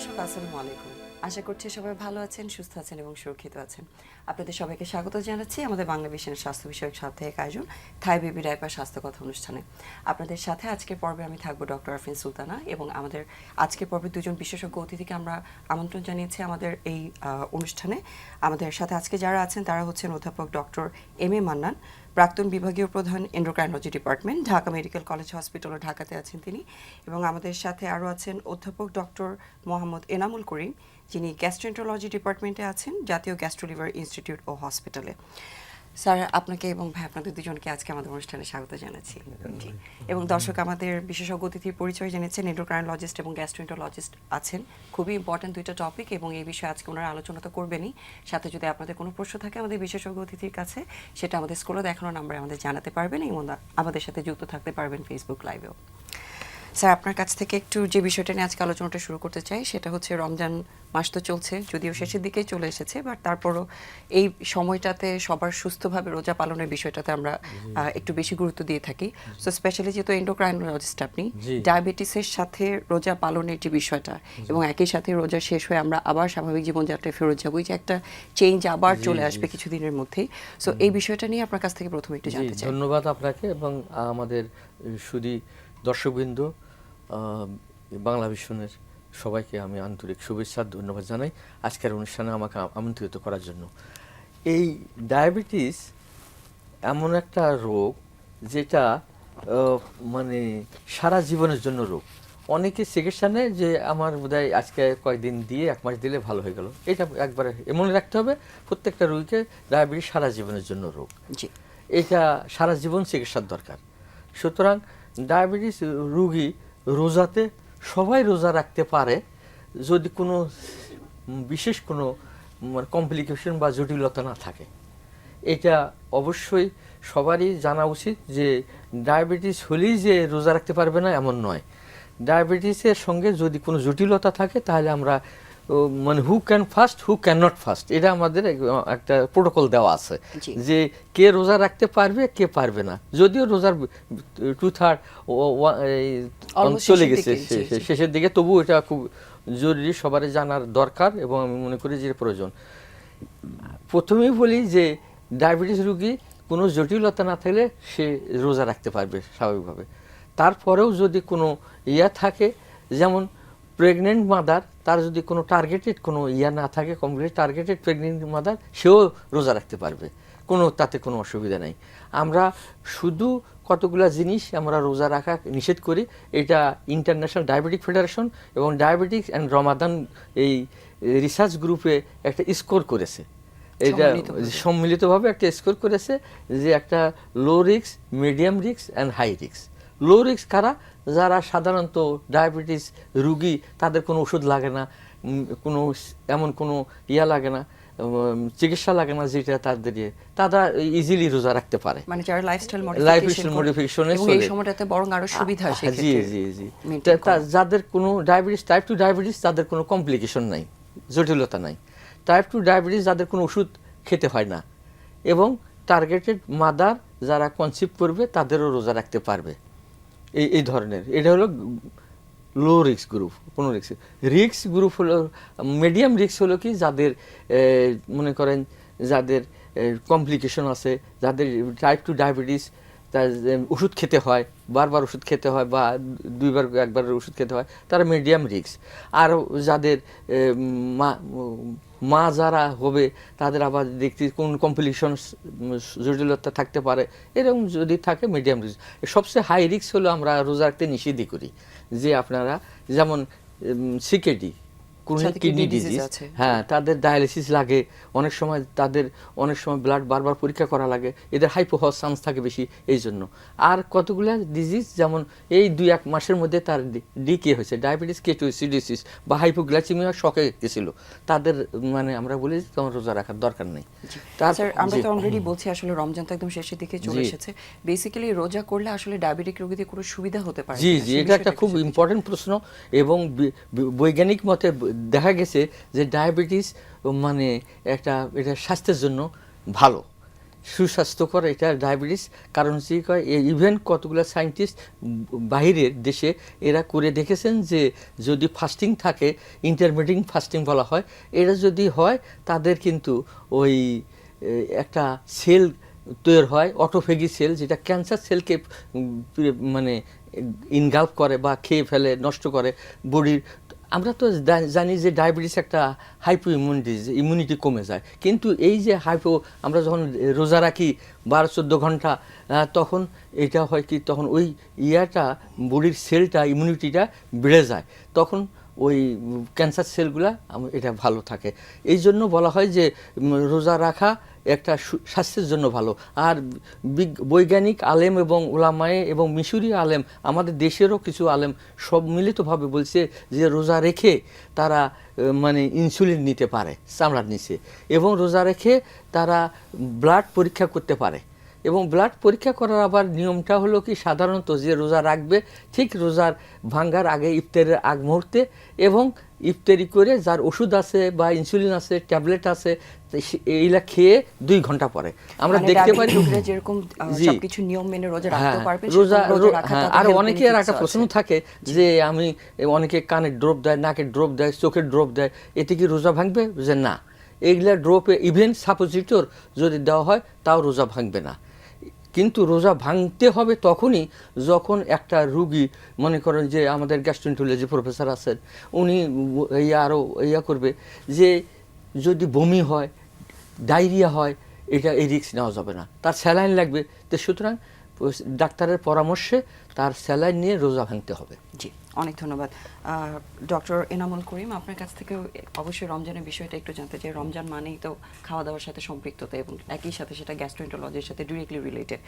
দর্শক আসসালামু আলাইকুম। আশা করছি সবাই ভালো আছেন, সুস্থ আছেন এবং সুরক্ষিত আছেন। আপনাদের সবাইকে স্বাগত জানাচ্ছি আমাদের বাংলা ভিশনের স্বাস্থ্য বিষয়ক সাপ্তাহিক আয়োজন থাই বেবি ডাইপার স্বাস্থ্য কথা অনুষ্ঠানে। আপনাদের সাথে আজকের পর্বে আমি থাকবো ডক্টর আরফিন সুলতানা এবং আমাদের আজকের পর্বে দুজন বিশেষজ্ঞ অতিথিকে আমরা আমন্ত্রণ জানিয়েছি আমাদের এই অনুষ্ঠানে। আমাদের সাথে আজকে যারা আছেন তারা হচ্ছেন অধ্যাপক ডক্টর এম এ মান্নান, প্রাক্তন বিভাগীয় প্রধান endocrinology department, Dhaka medical college hospital ও ঢাকাতে আছেন তিনি। এবং আমাদের সাথে আরও আছেন অধ্যাপক ডক্টর মোহাম্মদ এনামুল করিম, যিনি গ্যাস্ট্রোএন্টারোলজি ডিপার্টমেন্টে আছেন জাতীয় গ্যাস্ট্রোলিভার ইনস্টিটিউট ও হসপিটালে। স্যার, আপনাকে এবং ভাই আপনাদের দুজনকে আজকে আমাদের অনুষ্ঠানে স্বাগত জানাচ্ছি। জি। এবং দর্শক আমাদের বিশেষজ্ঞ অতিথির পরিচয় জেনেছেন, এন্ডোক্রাইনোলজিস্ট এবং গ্যাস্ট্রোএন্টারোলজিস্ট আছেন। খুবই ইম্পর্ট্যান্ট দুইটা টপিক এবং এই বিষয়ে আজকে ওনারা আলোচনা তো করবেনই, সাথে যদি আপনাদের কোনো প্রশ্ন থাকে আমাদের বিশেষজ্ঞ অতিথির কাছে সেটা আমাদের স্ক্রিনে দেখানো নাম্বারে আমাদের জানাতে পারবেন এবং আমাদের সাথে যুক্ত থাকতে পারবেন ফেসবুক লাইভেও। স্যার, আপনার কাছ থেকে একটু যে বিষয়টা নিয়ে আজকে আলোচনাটা শুরু করতে চাই সেটা হচ্ছে রমজান মাস তো চলছে, যদিও শেষের দিকেই চলে এসেছে, বাট তারপরও এই সময়টাতে সবার সুস্থভাবে রোজা পালনের বিষয়টাতে আমরা একটু বেশি গুরুত্ব দিয়ে থাকি। সো স্পেশালি যেহেতু এন্ডোক্রাইনোলজিস্ট আপনি, ডায়াবেটিসের সাথে রোজা পালনের যে বিষয়টা এবং একই সাথে রোজা শেষ হয়ে আমরা আবার স্বাভাবিক জীবনযাত্রায় ফেরত যাবো, এই যে একটা চেঞ্জ আবার চলে আসবে কিছুদিনের মধ্যেই। সো এই বিষয়টা নিয়ে আপনার কাছ থেকে প্রথমে একটু জানতে চাই। ধন্যবাদ আপনাকে এবং আমাদের সুধী দর্শকবৃন্দ, বাংলা ভিশনের সবাইকে আমি আন্তরিক শুভেচ্ছা ধন্যবাদ জানাই আজকের অনুষ্ঠানে আমাকে আমন্ত্রিত করার জন্য। এই ডায়াবেটিস এমন একটা রোগ যেটা মানে সারা জীবনের জন্য রোগ। অনেকে চিকিৎসা নেয় যে আমার বোধহয় আজকে কয়েকদিন দিয়ে 1 মাস দিলে ভালো হয়ে গেল। এটা একবারে মনে রাখতে হবে, প্রত্যেকটা রোগীকে ডায়াবেটিস সারা জীবনের জন্য রোগ। জি। এটা সারা জীবন চিকিৎসার দরকার। সুতরাং ডায়াবেটিস রোগী রোজাতে সবাই রোজা রাখতে পারে যদি কোনো বিশেষ কোনো কমপ্লিকেশন বা জটিলতা না থাকে। এটা অবশ্যই সবারই জানা উচিত যে ডায়াবেটিস হলেই যে রোজা রাখতে পারবে না এমন নয়। ডায়াবেটিসের সঙ্গে যদি কোনো জটিলতা থাকে তাহলে আমরা মানে who can fast, who can not fast, এটা আমাদের একটা প্রোটোকল দেওয়া আছে যে কে রোজা রাখতে পারবে কে পারবে না। যদিও রোজার 2/3 চলে গেছে শেষের দিকে, তবু এটা খুব জরুরি, সবারই জানার দরকার এবং আমি মনে করি যে প্রয়োজন। প্রথমেই বলি যে ডায়াবেটিস রোগী কোনো জটিলতা না থাকলে সে রোজা রাখতে পারবে স্বাভাবিকভাবে। তারপরেও যদি কোনো থাকে, যেমন প্রেগনেন্ট মাদার, তার যদি কোনো টার্গেটেড কোনো না থাকে, কমপ্লিট টার্গেটেড প্রেগনেন্ট মাদার, সেও রোজা রাখতে পারবে, তাতে কোনো অসুবিধা নেই। আমরা শুধু কতগুলো জিনিস আমরা রোজা রাখা নিষেধ করি, এটা ইন্টারন্যাশনাল ডায়াবেটিক ফেডারেশন এবং ডায়াবেটিক্স অ্যান্ড রমাদান এই রিসার্চ গ্রুপে একটা স্কোর করেছে, এটা সম্মিলিতভাবে একটা স্কোর করেছে যে একটা low risk, medium risk and high risk. Low risk কারা? যারা সাধারণত ডায়াবেটিস রুগী, তাদের কোনো ওষুধ লাগে না, এমন কোনো লাগে না, চিকিৎসা লাগে না, যেটা তারা ইজিলি রোজা রাখতে পারে, মানে যারা লাইফস্টাইল মডিফিকেশনে এই সময়টাতে বরং আরো সুবিধা আসে। জি জি জি। যাদের কোনো ডায়াবেটিস, টাইপ 2 ডায়াবেটিস, তাদের কোনো কমপ্লিকেশন নাই, জটিলতা নাই। টাইপ 2 ডায়াবেটিস যাদের কোনো ওষুধ খেতে হয় না এবং টার্গেটেড মাদার যারা কনসিভ করবে তাদেরও রোজা রাখতে পারবে, এই ধরনের। এটা হলো লো রিস্ক গ্রুপ। কোনো রিস্ক গ্রুপ হলো, মিডিয়াম রিস্ক হলো কি, যাদের মনে করেন যাদের কমপ্লিকেশন আছে, যাদের টাইপ 2 ডায়াবেটিস, তার ওষুধ খেতে হয়, বারবার ওষুধ খেতে হয় বা 2-1বার ওষুধ খেতে হয়, তারা মিডিয়াম রিস্ক। আর যাদের মা যারা হবে তাদের আবার দেখতে কোন কমপ্লিকেশন জটিলতা থাকতে পারে, এরকম যদি থাকে মিডিয়াম রিস্ক। সবচেয়ে হাই রিস্ক হলো আমরা রোজা রাখতে নিষেধই করি, যে আপনারা যেমন সিকেডি, কিডনি ডিজিজ, হ্যাঁ, তাদের ডায়ালিসিস লাগে, অনেক সময় ব্লাড বারবার পরীক্ষা করা লাগে, এদের হাইপো হওয়ার চান্স থাকে বেশি এই জন্য। আর কতগুলো ডিজিজ, যেমন এই 2-1 মাসের মধ্যে তার ডিকে হয়েছে, ডায়াবেটিস কেটোসিডোসিস বা হাইপোগ্লাইসেমিয়া, শকে গেছিল, তাদের মানে আমরা বলি তোমার রোজা রাখার দরকার নেই। স্যার, আমরা তো অলরেডি বলছি আসলে রমজান তো একদম শেষের দিকে চলে এসেছে, বেসিক্যালি রোজা করলে আসলে ডায়াবেটিক রোগীদের কোনো সুবিধা হতে পারে? জি জি, এটা একটা খুব ইম্পর্টেন্ট প্রশ্ন এবং বৈজ্ঞানিক মতে দেখা গেছে যে ডায়াবেটিস মানে এটা স্বাস্থ্যের জন্য ভালো, সুস্বাস্থ্যকর এটা ডায়াবেটিস। কারণ হচ্ছে কি কয়, ইভেন কতগুলো সায়েন্টিস্ট বাহিরের দেশে এরা করে দেখেছেন যে যদি ফাস্টিং থাকে, ইন্টারমিডিয়েট ফাস্টিং বলা হয়, এটা যদি হয় তাদের কিন্তু ওই একটা সেল তৈরি হয়, অটোফেগি সেল, যেটা ক্যান্সার সেলকে মানে ইনগাল্প করে বা খেয়ে ফেলে, নষ্ট করে বডির। আমরা তো জানি যে ডায়াবেটিস একটা হাইপো ইমিউনিটি কমে যায়, কিন্তু এই যে আমরা যখন রোজা রাখি 12-14 ঘন্টা, তখন এটা হয় কি, তখন ওই বডির সেলটা, ইমিউনিটিটা বেড়ে যায়, তখন ওই ক্যান্সার সেলগুলা এটা ভালো থাকে। এই জন্য বলা হয় যে রোজা রাখা একটা স্বাস্থ্যের জন্য ভালো। আর বৈজ্ঞানিক আলেম এবং ওলামায়ে এবং মিশরি আলেম, আমাদের দেশেরও কিছু আলেম সব মিলিতভাবে বলছে যে রোজা রেখে তারা মানে ইনসুলিন নিতে পারে চামড়ার নিচে, এবং রোজা রেখে তারা ব্লাড পরীক্ষা করতে পারে। এবং ব্লাড পরীক্ষা করার আবার নিয়মটা হলো কি, সাধারণত যে রোজা রাখবে ঠিক রোজার ভাঙ্গার আগে, ইফতারের আগ মুহূর্তে, এবং ইফতারি করে যার ওষুধ আছে বা ইনসুলিন আছে, ট্যাবলেট আছে, এইগুলা খেয়ে 2 ঘন্টা পরে আমরা দেখতে পারি যেরকম সবকিছু নিয়ম মেনে রোজা রাখতে পারবে। আর অনেকের একটা প্রশ্ন থাকে যে আমি অনেকে কানে ড্রপ দেয়, নাকে ড্রপ দেয়, চোখে ড্রপ দেয়, এতে কি রোজা ভাঙবে? যে না, এইগুলা ড্রপে ইভেন সাপোজিটর যদি দেওয়া হয় তাও রোজা ভাঙবে না। কিন্তু রোজা ভাঙতে হবে তখনই যখন একটা রুগী, মনে করেন যে আমাদের গ্যাস্ট্রোএন্টারোলজি প্রফেসর আছেন, উনি আরও করবে যে যদি বমি হয়, ডায়রিয়া হয়, এই রিস্ক নেওয়া যাবে না, তার স্যালাইন লাগবে। তো সুতরাং ডাক্তারের পরামর্শে তার স্যালাইন নিয়ে রোজা ভাঙতে হবে। জি, অনেক ধন্যবাদ। ডক্টর এনামুল করিম, আপনার কাছ থেকে অবশ্যই রমজানের বিষয়টা একটু জানতে চাই। রমজান মানেই তো খাওয়া দাওয়ার সাথে সম্পৃক্ততা, এবং একই সাথে সেটা গ্যাস্ট্রোএন্টারোলজির সাথে ডিরেক্টলি রিলেটেড।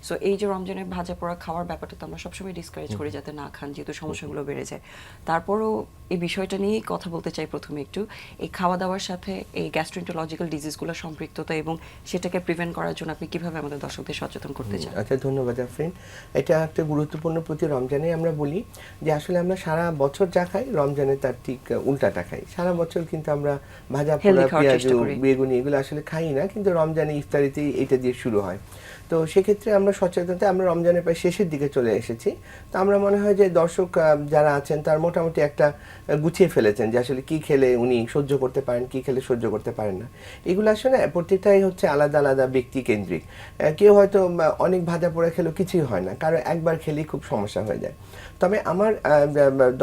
সো এই যে রমজানের ভাজা পোড়া খাওয়ার ব্যাপারটা তো আমরা সবসময় ডিসকারেজ করি যাতে না খান, যেহেতু সমস্যাগুলো বেড়ে যায়। তারপরও এই বিষয়টা নিয়েই কথা বলতে চাই প্রথমে একটু, এই খাওয়া দাওয়ার সাথে এই গ্যাস্ট্রোএন্টারোলজিক্যাল ডিজিজগুলো সম্পৃক্ততা এবং সেটাকে প্রিভেন্ট করার জন্য আপনি কিভাবে আমাদের দর্শকদের সচেতন করতে চান? আচ্ছা, ধন্যবাদ আফরিন। এটা একটা গুরুত্বপূর্ণ, প্রতি রমজানে আমরা বলি যে আসলে আমরা সারা বছর যা খাই, রমজানে তার ঠিক উল্টাটা খাই। সারা বছর কিন্তু আমরা ভাজা পোড়া, পেঁয়াজ, বেগুনি এগুলো আসলে খাই না, কিন্তু রমজানে ইফতারিতেই এটা দিয়ে শুরু হয়। তো সেক্ষেত্রে আমরা সচেতনতা, আমরা রমজানের প্রায় শেষের দিকে চলে এসেছি। তো আমরা মনে হয় যে দর্শক যারা আছেন তার মোটামুটি একটা গুছিয়ে ফেলেছেন যে আসলে কি খেলে উনি সহ্য করতে পারেন, কি খেলে সহ্য করতে পারেন না। এগুলো আসলে প্রত্যেকটাই হচ্ছে আলাদা আলাদা ব্যক্তি কেন্দ্রিক। কেউ হয়তো অনেক ভাজা পোড়া খেলেও কিছুই হয় না, কারো একবার খেলেই খুব সমস্যা হয়ে যায়। তবে আমার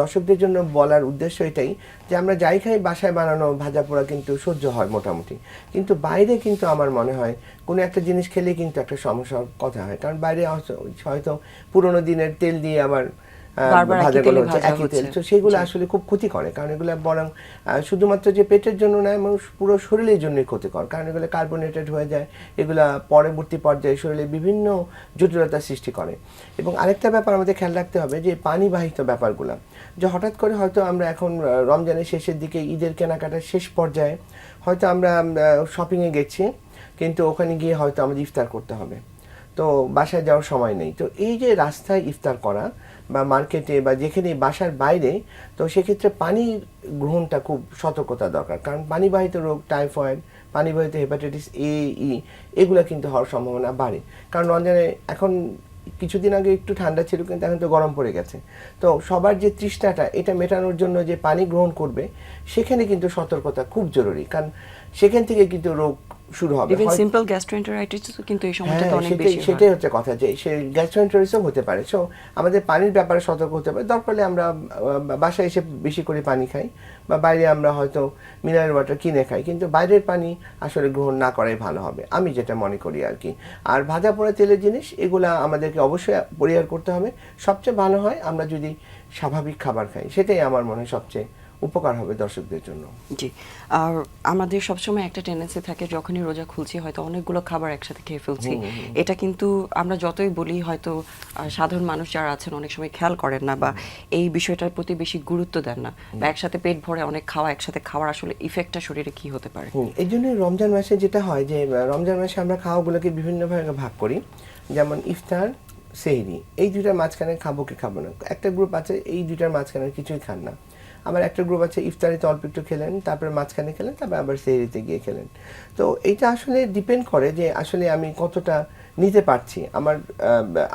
দর্শকদের জন্য বলার উদ্দেশ্য এটাই যে আমরা যাই খাই, বাসায় বানানো ভাজা পোড়া কিন্তু সহ্য হয় মোটামুটি, কিন্তু বাইরে কিন্তু আমার মনে হয় কোনো একটা জিনিস খেলে কিন্তু একটা সমস্যার কথা হয়। কারণ বাইরে হয়তো পুরোনো দিনের তেল দিয়ে আবার ভাজাগুলো হচ্ছে, একই তেল, তো সেগুলো আসলে খুব ক্ষতি করে। কারণ এগুলো বরং শুধুমাত্র যে পেটের জন্য নয়, মানুষ পুরো শরীরের জন্যই ক্ষতিকর। কারণ এগুলো কার্বোনেটেড হয়ে যায়, এগুলা পরবর্তী পর্যায়ে শরীরে বিভিন্ন জটিলতার সৃষ্টি করে। এবং আরেকটা ব্যাপার আমাদের খেয়াল রাখতে হবে যে পানিবাহিত ব্যাপারগুলো, যে হঠাৎ করে হয়তো আমরা এখন রমজানের শেষের দিকে, ঈদের কেনাকাটার শেষ পর্যায়ে হয়তো আমরা শপিংয়ে গেছি, কিন্তু ওখানে গিয়ে হয়তো আমাদের ইফতার করতে হবে, তো বাসায় যাওয়ার সময় নেই। তো এই যে রাস্তায় ইফতার করা বা মার্কেটে বা যেখানে, বাসার বাইরে, তো সেক্ষেত্রে পানি গ্রহণটা খুব সতর্কতা দরকার। কারণ পানিবাহিত রোগ, টাইফয়েড, পানিবাহিত হেপাটাইটিস A-E এগুলো কিন্তু হওয়ার সম্ভাবনা বাড়ে। কারণ রমজানে এখন কিছুদিন আগে একটু ঠান্ডা ছিল, কিন্তু এখন তো গরম পড়ে গেছে। তো সবার যে তৃষ্ণাটা, এটা মেটানোর জন্য যে পানি গ্রহণ করবে, সেখানে কিন্তু সতর্কতা খুব জরুরি। কারণ সেখান থেকে কিন্তু রোগ শুরু হবে। ইভেন সিম্পল গ্যাস্ট্রোএন্টারাইটিস কিন্তু এই সময়টাতে অনেক বেশি হয়। সেটাই হচ্ছে কথা, যে সেই গ্যাস্ট্রোএন্টারাইটিসও হতে পারে। সো আমাদের পানির ব্যাপারে সতর্ক হতে হবে। দরকার হলে আমরা বাসায় এসে বেশি করে পানি খাই, বা বাইরে আমরা হয়তো মিনারেল ওয়াটার কিনে খাই, কিন্তু বাইরের পানি আসলে গ্রহণ না করাই ভালো হবে, আমি যেটা মনে করি আর কি। আর ভাজা পোড়া তেলের জিনিস, এগুলা আমাদেরকে অবশ্যই পরিহার করতে হবে। সবচেয়ে ভালো হয় আমরা যদি স্বাভাবিক খাবার খাই, সেটাই আমার মনে হয় সবচেয়ে উপকার হবে দর্শকদের জন্য। জি, আর আমাদের সবসময় একটা টেন্ডেন্সি থাকে, যখনই রোজা খুলছি হয়তো অনেকগুলো খাবার একসাথে খেয়ে ফেলছি। এটা কিন্তু আমরা যতই বলি, হয়তো সাধারণ মানুষ যারা আছেন অনেক সময় খেয়াল করেন না, বা এই বিষয়টার প্রতি বেশি গুরুত্ব দেন না, বা একসাথে পেট ভরে অনেক খাওয়া, একসাথে খাওয়ার আসলে ইফেক্টটা শরীরে কি হতে পারে। এই জন্যই রমজান মাসে যেটা হয় যে রমজান মাসে আমরা খাওয়াগুলোকে বিভিন্নভাবে ভাগ করি। যেমন ইফতার, সেহরি, এই দুইটার মাঝখানে খাবো কি খাবো না। একটা গ্রুপ আছে এই দুইটার মাঝখানে কিছুই খান না। আবার একটা গ্রুপ আছে ইফতারিতে অল্প একটু খেলেন, তারপরে মাঝখানে খেলেন, তারপর আবার সেহরিতে গিয়ে খেলেন। তো এইটা আসলে ডিপেন্ড করে যে আসলে আমি কতটা নিতে পারছি,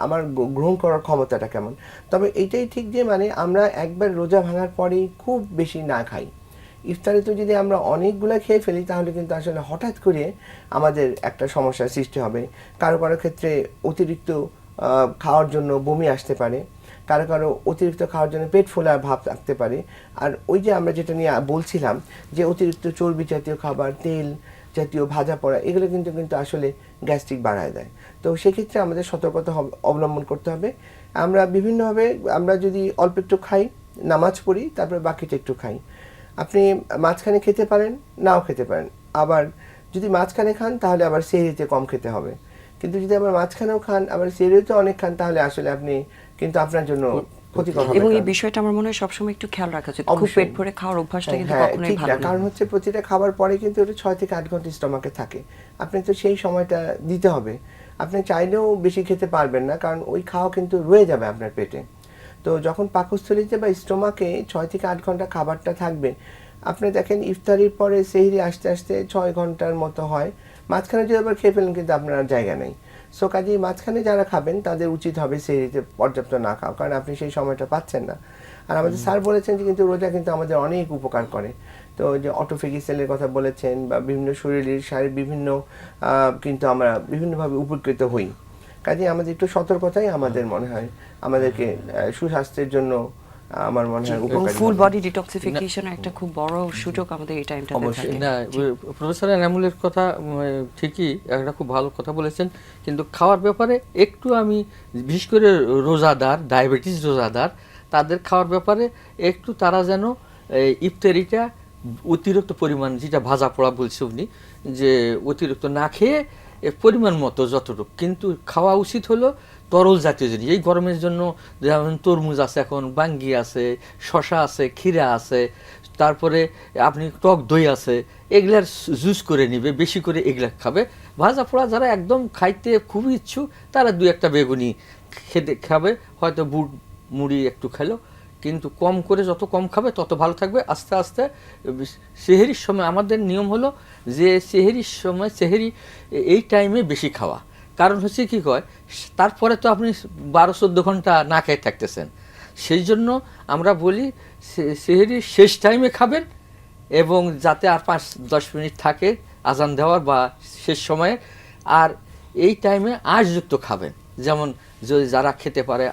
আমার গ্রহণ করার ক্ষমতাটা কেমন। তবে এটাই ঠিক যে মানে আমরা একবার রোজা ভাঙার পরেই খুব বেশি না খাই। ইফতারিতে যদি আমরা অনেকগুলো খেয়ে ফেলি তাহলে কিন্তু আসলে হঠাৎ করে আমাদের একটা সমস্যার সৃষ্টি হবে। কারো কারো ক্ষেত্রে অতিরিক্ত খাওয়ার জন্য বমি আসতে পারে, কারো কারো অতিরিক্ত খাওয়ার জন্য পেট ফোলার ভাব থাকতে পারে। আর ওই যে আমরা যেটা নিয়ে বলছিলাম যে অতিরিক্ত চর্বি জাতীয় খাবার, তেল জাতীয় ভাজা পোড়া, এগুলো কিন্তু আসলে গ্যাস্ট্রিক বাড়ায় দেয়। তো সেক্ষেত্রে আমাদের সতর্কতা অবলম্বন করতে হবে। আমরা বিভিন্নভাবে, আমরা যদি অল্প একটু খাই, নামাজ পড়ি, তারপরে বাকিটা একটু খাই। আপনি মাঝখানে খেতে পারেন, নাও খেতে পারেন। আবার যদি মাঝখানে খান তাহলে আবার সেহরিতে কম খেতে হবে। কিন্তু যদি আবার মাঝখানেও খান, আবার সেহরিতে অনেক খান, তাহলে আসলে আপনি কিন্তু আপনার জন্য ক্ষতিকর হবে। এবং এই বিষয়টা আমার মনে হয় সবসময় একটু খেয়াল রাখা উচিত, খুব পেট ভরে খাওয়ার অভ্যাসটা কিন্তু কখনোই ভালো না। কারণ হচ্ছে প্রতিটা খাবার পরে কিন্তু ওটা 6 থেকে 8 ঘন্টা স্টমাকে থাকে। আপনি তো সেই সময়টা দিতে হবে। আপনি চাইলেও বেশি খেতে পারবেন না, কারণ ওই খাওয়া কিন্তু রয়ে যাবে আপনার পেটে। তো যখন পাকস্থলীতে বা স্টোমাকে 6 থেকে 8 ঘন্টা খাবারটা থাকবে, আপনি দেখেন ইফতারির পরে সেহরি আসতে আসতে 6 ঘন্টার মতো হয়। মাঝখানে যদি আবার খেয়ে ফেলেন কিন্তু আপনার আর জায়গা নেই। সো কাজেই মাঝখানে যারা খাবেন তাদের উচিত হবে সেহরিতে পর্যাপ্ত না খাওয়া, কারণ আপনি সেই সময়টা পাচ্ছেন না। আর আমাদের স্যার বলেছেন যে কিন্তু রোজা কিন্তু আমাদের অনেক উপকার করে। তো যে অটোফেগি সেলের কথা বলেছেন, বা বিভিন্ন শরীরের বিভিন্ন কিন্তু আমরা বিভিন্নভাবে উপকৃত হই। কাজে আমাদের একটু সতর্কতাই আমাদের মনে হয় আমাদেরকে সুস্বাস্থ্যের জন্য আমার মনে হয় এবং উপকারী ফুল হবে। বডি ডিটক্সিফিকেশনের একটা খুব বড় সুযোগ আমাদের এই টাইমটাতে অবশ্যই। থাকে। না, প্রফেসর এনামুলের কথা ঠিকই, একটা খুব ভালো কথা বলেছেন। কিন্তু খাওয়ার ব্যাপারে একটু আমি, বিশেষ করে রোজাদার, ডায়াবেটিস রোজাদার, তাদের খাওয়ার ব্যাপারে একটু তারা যেন ইফতারিটা অতিরিক্ত পরিমাণ, যেটা ভাজা পোড়া বলছে উনি, যে অতিরিক্ত না খেয়ে পরিমাণ মতো যতটুকু কিন্তু খাওয়া উচিত হলো তরল জাতীয় জিনিস। এই গরমের জন্য যেমন তরমুজ আছে, এখন বাঙ্গি আছে, শশা আছে, ক্ষীরা আছে, তারপরে আপনি টক দই আছে, এগুলার জুস করে নিবে, বেশি করে এগুলা খাবে। ভাজা পোড়া যারা একদম খাইতে খুবই ইচ্ছুক তারা 2-1টা বেগুনি খেতে খাবে, হয়তো বুট মুড়ি একটু খেলো, কিন্তু কম করে, যত কম খাবে তত ভালো থাকবে। আস্তে আস্তে সেহরির সময় আমাদের নিয়ম হলো যে সেহরির সময়, সেহরি এই টাইমে বেশি খাওয়া। কারণ হচ্ছে কি কয়, তারপরে তো আপনি 12-14 ঘন্টা না খেয়ে থাকতেছেন। সেই জন্য আমরা বলি সেহরির শেষ টাইমে খাবেন, এবং যাতে আর 5-10 মিনিট থাকে আজান দেওয়ার বা শেষ সময়ে। আর এই টাইমে আঁশযুক্ত খাবেন, যেমন যারা খেতে পারে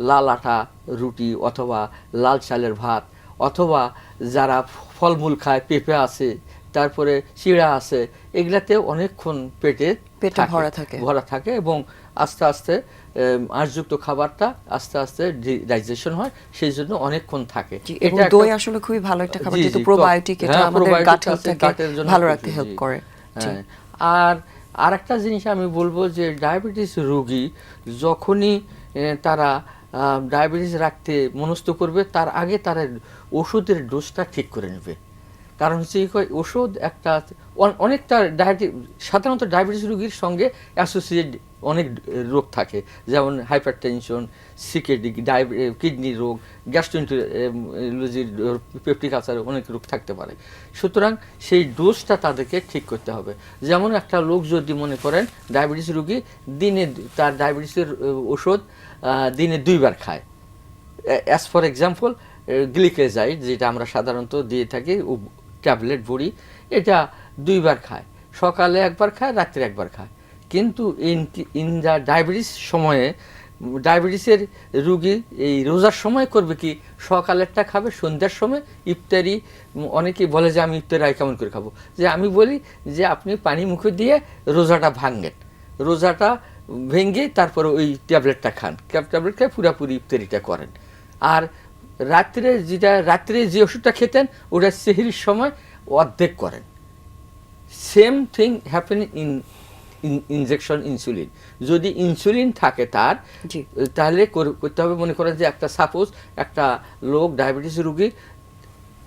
লাল আটা রুটি, অথবা লাল চালের ভাত, অথবা যারা ফলমূল খায়, পেঁপে আছে, তারপরে চিড়া আছে, এগুলাতে অনেকক্ষণ পেটে ভরা থাকে এবং আস্তে আস্তে আঁশযুক্ত খাবারটা আস্তে আস্তে ডাইজেশন হয়, সেই জন্য অনেকক্ষণ থাকে। এবং দই আসলে খুবই ভালো একটা খাবার, যেহেতু প্রোবায়োটিক, এটা আমাদের গাট হেলথটাকে ভালো রাখতে হেল্প করে। আর আরেকটা জিনিস আমি বলবো যে ডায়াবেটিস রোগী যখনই তারা ডায়াবেটিস রাখতে মনস্থ করবে, তার আগে তারা ওষুধের ডোজটা ঠিক করে নেবে। কারণ হচ্ছে ওষুধ একটা অনেকটা সাধারণত ডায়াবেটিস রোগীর সঙ্গে অ্যাসোসিয়েট অনেক রোগ থাকে, যেমন হাইপার টেনশন, সিকেডি, কিডনি রোগ, গ্যাস্ট্রোএন্টেরোলজির, পেপটিক আলসার, অনেক রোগ থাকতে পারে। সুতরাং সেই ডোজটা তাদেরকে ঠিক করতে হবে। যেমন একটা লোক যদি মনে করেন ডায়াবেটিস রোগী দিনে, তার ডায়াবেটিসের ওষুধ দিনে 2 বার খায়, অ্যাজ ফর এক্সাম্পল গ্লিকেজাইড, যেটা আমরা সাধারণত দিয়ে থাকি ট্যাবলেট বড়ি, এটা 2 বার খায়, সকালে 1 বার খায়, রাত্রে 1 বার খায়। কিন্তু ইন দ্য ডায়াবেটিস সময়ে ডায়াবেটিসের রুগী এই রোজার সময় করবে কি, সকালেরটা খাবে, সন্ধ্যার সময় ইফতারি, অনেকেই বলে যে আমি ইফতারি কেমন করে খাবো, যে আমি বলি যে আপনি পানি মুখে দিয়ে রোজাটা ভাঙেন, রোজাটা ভেঙে তারপরে ওই ট্যাবলেটটা খান, ট্যাবলেট খেয়ে পুরাপুরি ইফতারিটা করেন। আর রাত্রে যে ওষুধটা খেতেন ওটা সেহরির সময় অর্ধেক করেন। Same thing happen in injection insulin. যদি ইনসুলিন থাকে তার, তাহলে করতে হবে, মনে করেন যে একটা সাপোজ একটা লোক ডায়াবেটিস রোগী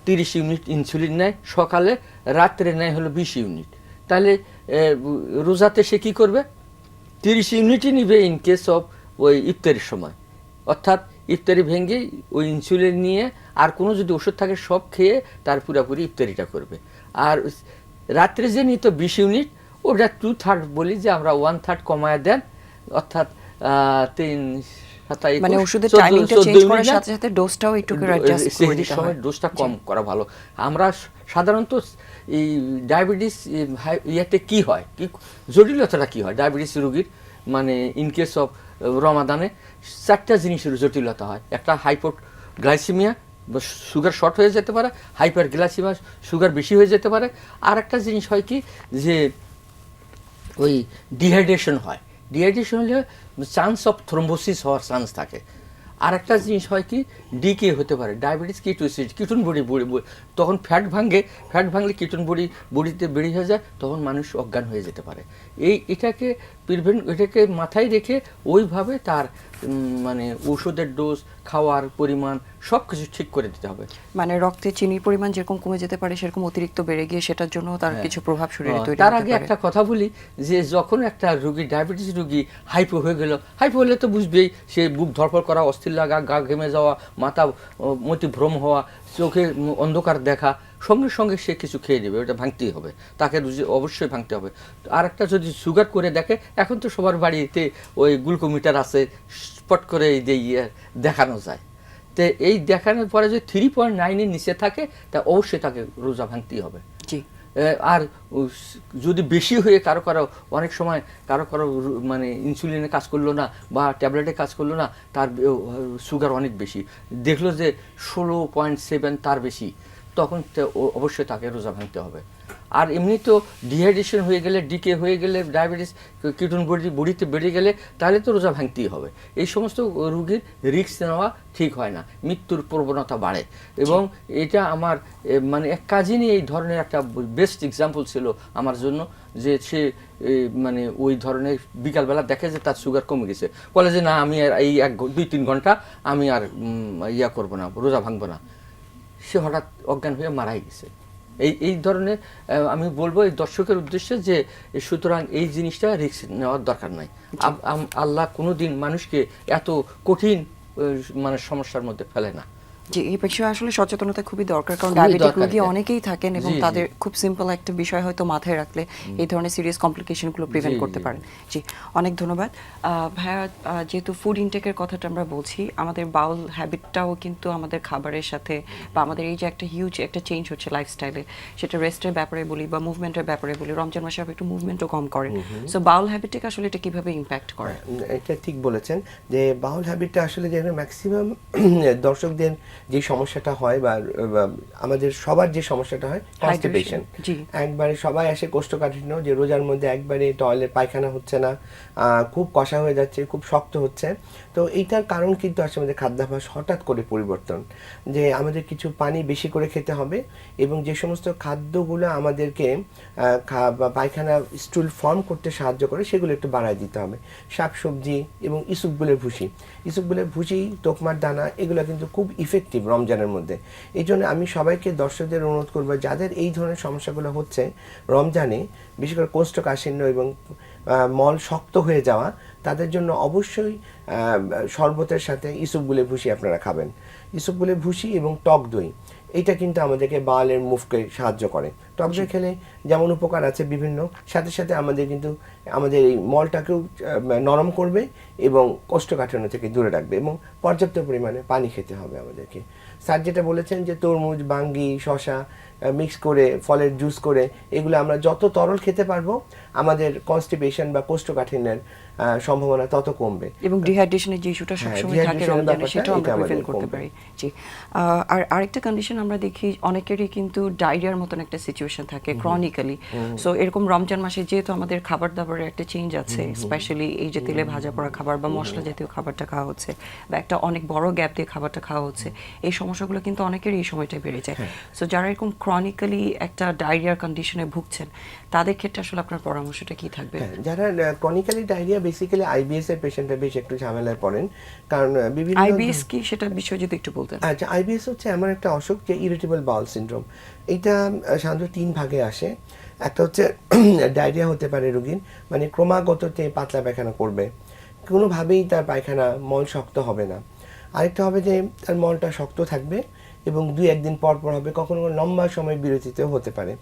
30 ইউনিট ইনসুলিন নেয় সকালে, রাত্রে নেয় হলো 20 ইউনিট, তাহলে রোজাতে সে কি করবে, 30 ইউনিটই নিবে ইন কেস অফ ওই ইফতারির সময়। অর্থাৎ ইফতারি ভেঙে ওই ইনসুলিন নিয়ে আর কোনো যদি ওষুধ থাকে সব খেয়ে তার পুরোপুরি ইফতারিটা করবে। আর রাত্রে যে নিত 20 ইউনিট, ওটা 2/3 বলি যে আমরা 1/3 কমায় দেন, অর্থাৎ 3 27 মানে ওষুধের 14 টাইমিংটা চেঞ্জ 14 করার মিনিট সাথে সাথে ডোজটাও একটু করে অ্যাডজাস্ট করে সেহরির দিতে সময় হয়। ডোজটা কম করা ভালো। আমরা সাধারণত এই ডায়াবেটিস ইয়াতে কি হয়, কি জটিলতাটা কি হয় ডায়াবেটিস রোগীর, মানে ইন কেস অফ রমাদানে 4টা জিনিসের জটিলতা হয়। একটা হাইপোগ্লাইসেমিয়া, সুগার শর্ট হয়ে যেতে পারে, হাইপার গ্লাইসেমিয়া, সুগার বেশি হয়ে যেতে পারে। আর একটা জিনিস হয় কি যে ওই ডিহাইড্রেশন হয়। ডিহাইড্রেশন হলে চান্স অফ থ্রোম্বোসিস হওয়ার চান্স থাকে। আর একটা জিনিস হয় কি ডিকে হতে পারে, ডায়াবেটিস কিটোসিস, কিটোন বডি তখন ফ্যাট ভাঙলে কিটোন বডিতে বেড়ে হয়ে যায়, তখন মানুষ অজ্ঞান হয়ে যেতে পারে। এটাকে মাথায় রেখে ওইভাবে তার মানে ওষুধের ডোজ, খাওয়ার পরিমাণ সব কিছু ঠিক করে দিতে হবে। মানে রক্তে চিনির পরিমাণ যেরকম কমে যেতে পারে সেরকম অতিরিক্ত বেড়ে গিয়ে সেটার জন্য তার কিছু প্রভাব শরীরে তৈরি তার হতে আগে পারে। একটা কথা বলি যে যখন একটা রোগী ডায়াবেটিস রোগী হাইপো হয়ে গেল, হাইপো হলে তো বুঝবেই সে বুক ধড়ফড় করা, অস্থির লাগা, গা ঘেমে যাওয়া, মাথা মতিভ্রম হওয়া, চোখে অন্ধকার দেখা, সঙ্গে সঙ্গে সে কিছু খেয়ে নেবে, ওটা ভাঙতেই হবে, তাকে অবশ্যই ভাঙতে হবে। আর একটা যদি সুগার করে দেখে, এখন তো সবার বাড়িতে ওই গ্লুকোমিটার আছে, স্পট করে এই যে দেখানো যায়। তো এই দেখানোর পরে যদি 3.9-এর নিচে থাকে তা অবশ্যই তাকে রোজা ভাঙতেই হবে। জি। আর যদি বেশি হয়ে কারো অনেক সময় কারো মানে ইনসুলিনে কাজ করলো না বা ট্যাবলেটে কাজ করলো না, তার সুগার অনেক বেশি, দেখলো যে 16.7 তার বেশি, তখন অবশ্যই তাকে রোজা ভাঙতে হবে। আর এমনি তো ডিহাইড্রেশন হয়ে গেলে, ডিকে হয়ে গেলে, ডায়াবেটিস কিটোন বডিতে বেড়ে গেলে, তাহলে তো রোজা ভাঙতেই হবে। এই সমস্ত রোগীর রিস্ক নেওয়া ঠিক হয় না, মৃত্যুর প্রবণতা বাড়ে। এবং এটা আমার মানে এক কাজিনই এই ধরনের একটা বেস্ট এক্সাম্পল ছিল আমার জন্য, যে সে মানে ওই ধরনের বিকালবেলা দেখে যে তার সুগার কমে গেছে, বলে যে না আমি আর এই 2-3 ঘন্টা আমি আর ইয়া করবো না, রোজা ভাঙবো না। সে হঠাৎ অজ্ঞান হয়ে মারাই গেছে। এই ধরনের আমি বলবো এই দর্শকের উদ্দেশ্যে যে সুতরাং এই জিনিসটা রিস্ক নেওয়ার দরকার নাই। আল্লাহ কোনোদিন মানুষকে এত কঠিন মানে সমস্যার মধ্যে ফেলে না। জি, এই বিষয়ে আসলে সচেতনতা খুবই দরকার, কারণ খুবই ডায়াবেটিক দরকার রোগী এটা। অনেকেই থাকেন এবং জি, জি। তাদের খুব সিম্পল একটা বিষয় হয়তো মাথায় রাখলে এই ধরনের সিরিয়াস কমপ্লিকেশনগুলো প্রিভেন্ট জি, করতে জি। পারেন। জি, অনেক ধন্যবাদ। ভাইয়া, যেহেতু ফুড ইনটেকের কথাটা আমরা বলছি, আমাদের বাউল হ্যাবিটটাও কিন্তু আমাদের খাবারের সাথে বা আমাদের এই যে একটা হিউজ একটা চেঞ্জ হচ্ছে লাইফস্টাইলে, সেটা রেস্টের ব্যাপারে বলি বা মুভমেন্টের ব্যাপারে বলি, রমজান মাসে আপনি একটু মুভমেন্টও কম করেন। সো বাউল হ্যাবিটটাকে আসলে এটা কিভাবে ইম্প্যাক্ট করে? এটা ঠিক বলেছেন যে বাউল হ্যাবিটটা আসলে যে ম্যাক্সিমাম দর্শকদের যে সমস্যাটা হয় বা আমাদের সবার যে সমস্যাটা হয় কনস্টিপেশন। জি। একবারে সবাই আসে কোষ্ঠকাঠিন্য, যে রোজার মধ্যে একবারে টয়লেট পায়খানা হচ্ছে না, খুব কষা হয়ে যাচ্ছে, খুব শক্ত হচ্ছে। তো এইটার কারণ কিন্তু আসলে আমাদের খাদ্যাভ্যাস হঠাৎ করে পরিবর্তন, যে আমাদের কিছু পানি বেশি করে খেতে হবে এবং যে সমস্ত খাদ্যগুলো আমাদেরকে পায়খানা স্টুল ফর্ম করতে সাহায্য করে সেগুলো একটু বাড়ায় দিতে হবে। শাকসবজি এবং ইসুকগুলের ভুসি, তোকমার দানা, এগুলো কিন্তু খুব ইফেক্টিভ রমজানের মধ্যে। এই জন্য আমি সবাইকে, দর্শকদের অনুরোধ করবো, যাদের এই ধরনের সমস্যাগুলো হচ্ছে রমজানে, বিশেষ করে কোষ্ঠকাঠিন্য এবং মল শক্ত হয়ে যাওয়া, তাদের জন্য অবশ্যই শরবতের সাথে ইসুকগুলের ভুসি আপনারা খাবেন। ইসুকগুলের ভুসি এবং টক দই, এটা কিন্তু আমাদেরকে বাওয়ালের মুভকে সাহায্য করে। টক দই খেলে যেমন উপকার আছে বিভিন্ন, সাথে সাথে আমাদের কিন্তু আমাদের এই মলটাকেও নরম করবে এবং কোষ্ঠকাঠিন্য থেকে দূরে রাখবে, এবং পর্যাপ্ত পরিমাণে পানি খেতে হবে আমাদেরকে। স্যার যেটা বলেছেন যে তরমুজ, বাঙ্গি, শসা মিক্স করে, ফলের জুস করে, এগুলো আমরা যত তরল খেতে পারবো আমাদের কনস্টিপেশন বা কোষ্ঠকাঠিন্যের সম্ভাবনা তত কমবে। এবং ডিহাইড্রেশনের যে ইস্যুটা সবসময় থাকে রমজানে, সেটাও আমরা প্রিভেন্ট করতে পারি। জি। আর আরেকটা কন্ডিশন আমরা দেখি, অনেকেরই কিন্তু ডায়রিয়ার মতন একটা সিচুয়েশন থাকে ক্রনিক্যালি। সো এরকম রমজান মাসে যেহেতু আমাদের খাবার দাবারের একটা চেঞ্জ আছে, স্পেশালি এই যে তেলে ভাজা পোড়া খাবার বা মশলা জাতীয় খাবারটা খাওয়া হচ্ছে বা একটা অনেক বড় গ্যাপ দিয়ে খাবারটা খাওয়া হচ্ছে, এই সমস্যাগুলো কিন্তু অনেকেরই এই সময়টায় বেড়ে যায়। সো যারা এরকম ক্রনিক্যালি একটা ডায়রিয়ার কন্ডিশনে ভুগছেন, তাদের ক্ষেত্রে আসলে আপনার পরামর্শটা কি থাকবে? যারা ক্রনিক্যালি ডায়রিয়া, বেসিক্যালি আইবিএস এর পেশেন্টরা বেশ একটু ঝামেলায় পড়েন, কারণ বিভিন্ন আইবিএস কি, সেটা বিষয়ে যদি একটু বলতেন। আচ্ছা, আইবিএস হচ্ছে এমন একটা অসুখ যে ইরিটেবল বাউল সিনড্রোম। এটা সাধারণত 3 ভাগে আসে। একটা হচ্ছে ডায়রিয়া হতে পারে রোগীর, মানে ক্রমাগততে পাতলা পায়খানা করবে, কোনোভাবেই তার পায়খানা মল শক্ত হবে না। আরেকটা হবে যে তার মলটা শক্ত থাকবে এবং 2-1 দিন পর পর হবে, কখনো লম্বা সময় বিরতিতেও হতে পারে।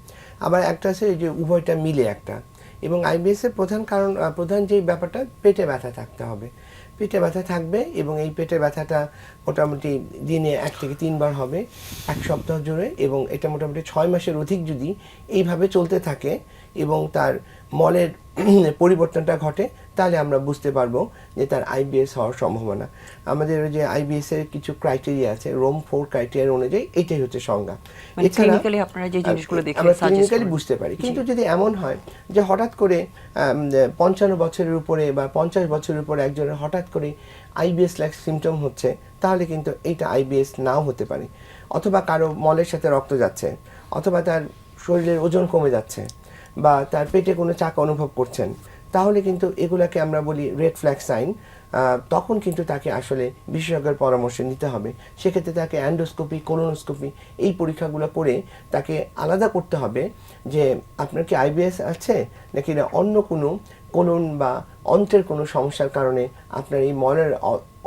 আবার একটা আছে যে উভয়টা মিলে একটা। এবং আইবিএস এর প্রধান যেই ব্যাপারটা, পেটে ব্যথা থাকতে হবে। পেটে ব্যথা থাকবে এবং এই পেটে ব্যথাটা মোটামুটি দিনে 1 থেকে 3 বার হবে 1 সপ্তাহ জুড়ে, এবং এটা মোটামুটি 6 মাসের অধিক যদি এইভাবে চলতে থাকে এবং তার মলের পরিবর্তনটা ঘটে, তাহলে আমরা বুঝতে পারবো যে তার আইবিএস হওয়ার সম্ভাবনা। আমাদের যে আইবিএস এর কিছু ক্রাইটেরিয়া আছে, রোম 4 ক্রাইটেরিয়া অনুযায়ী এটাই হচ্ছে সংজ্ঞা। মানে ক্লিনিক্যালি আপনারা যে জিনিসগুলো দেখে আমরা সাজেস্ট ক্লিনিক্যালি বুঝতে পারি। কিন্তু যদি এমন হয় যে হঠাৎ করে 55 বছরের উপরে বা 50 বছরের উপরে একজনের হঠাৎ করে আইবিএস লাইক সিমটম হচ্ছে, তাহলে কিন্তু এইটা আইবিএস নাও হতে পারে। অথবা কারো মলের সাথে রক্ত যাচ্ছে, অথবা তার শরীরের ওজন কমে যাচ্ছে, বা তার পেটে কোনো চাকা অনুভব করছেন, তাহলে কিন্তু এগুলাকে আমরা বলি রেড ফ্ল্যাগ সাইন। তখন কিন্তু তাকে আসলে বিশেষজ্ঞের পরামর্শ নিতে হবে। সেক্ষেত্রে তাকে অ্যান্ডোস্কোপি, কোলোনোস্কোপি এই পরীক্ষাগুলো করে তাকে আলাদা করতে হবে যে আপনার কি আইবিএস আছে নাকি না অন্য কোনো কোলন বা অন্ত্রের কোনো সমস্যার কারণে আপনার এই মলের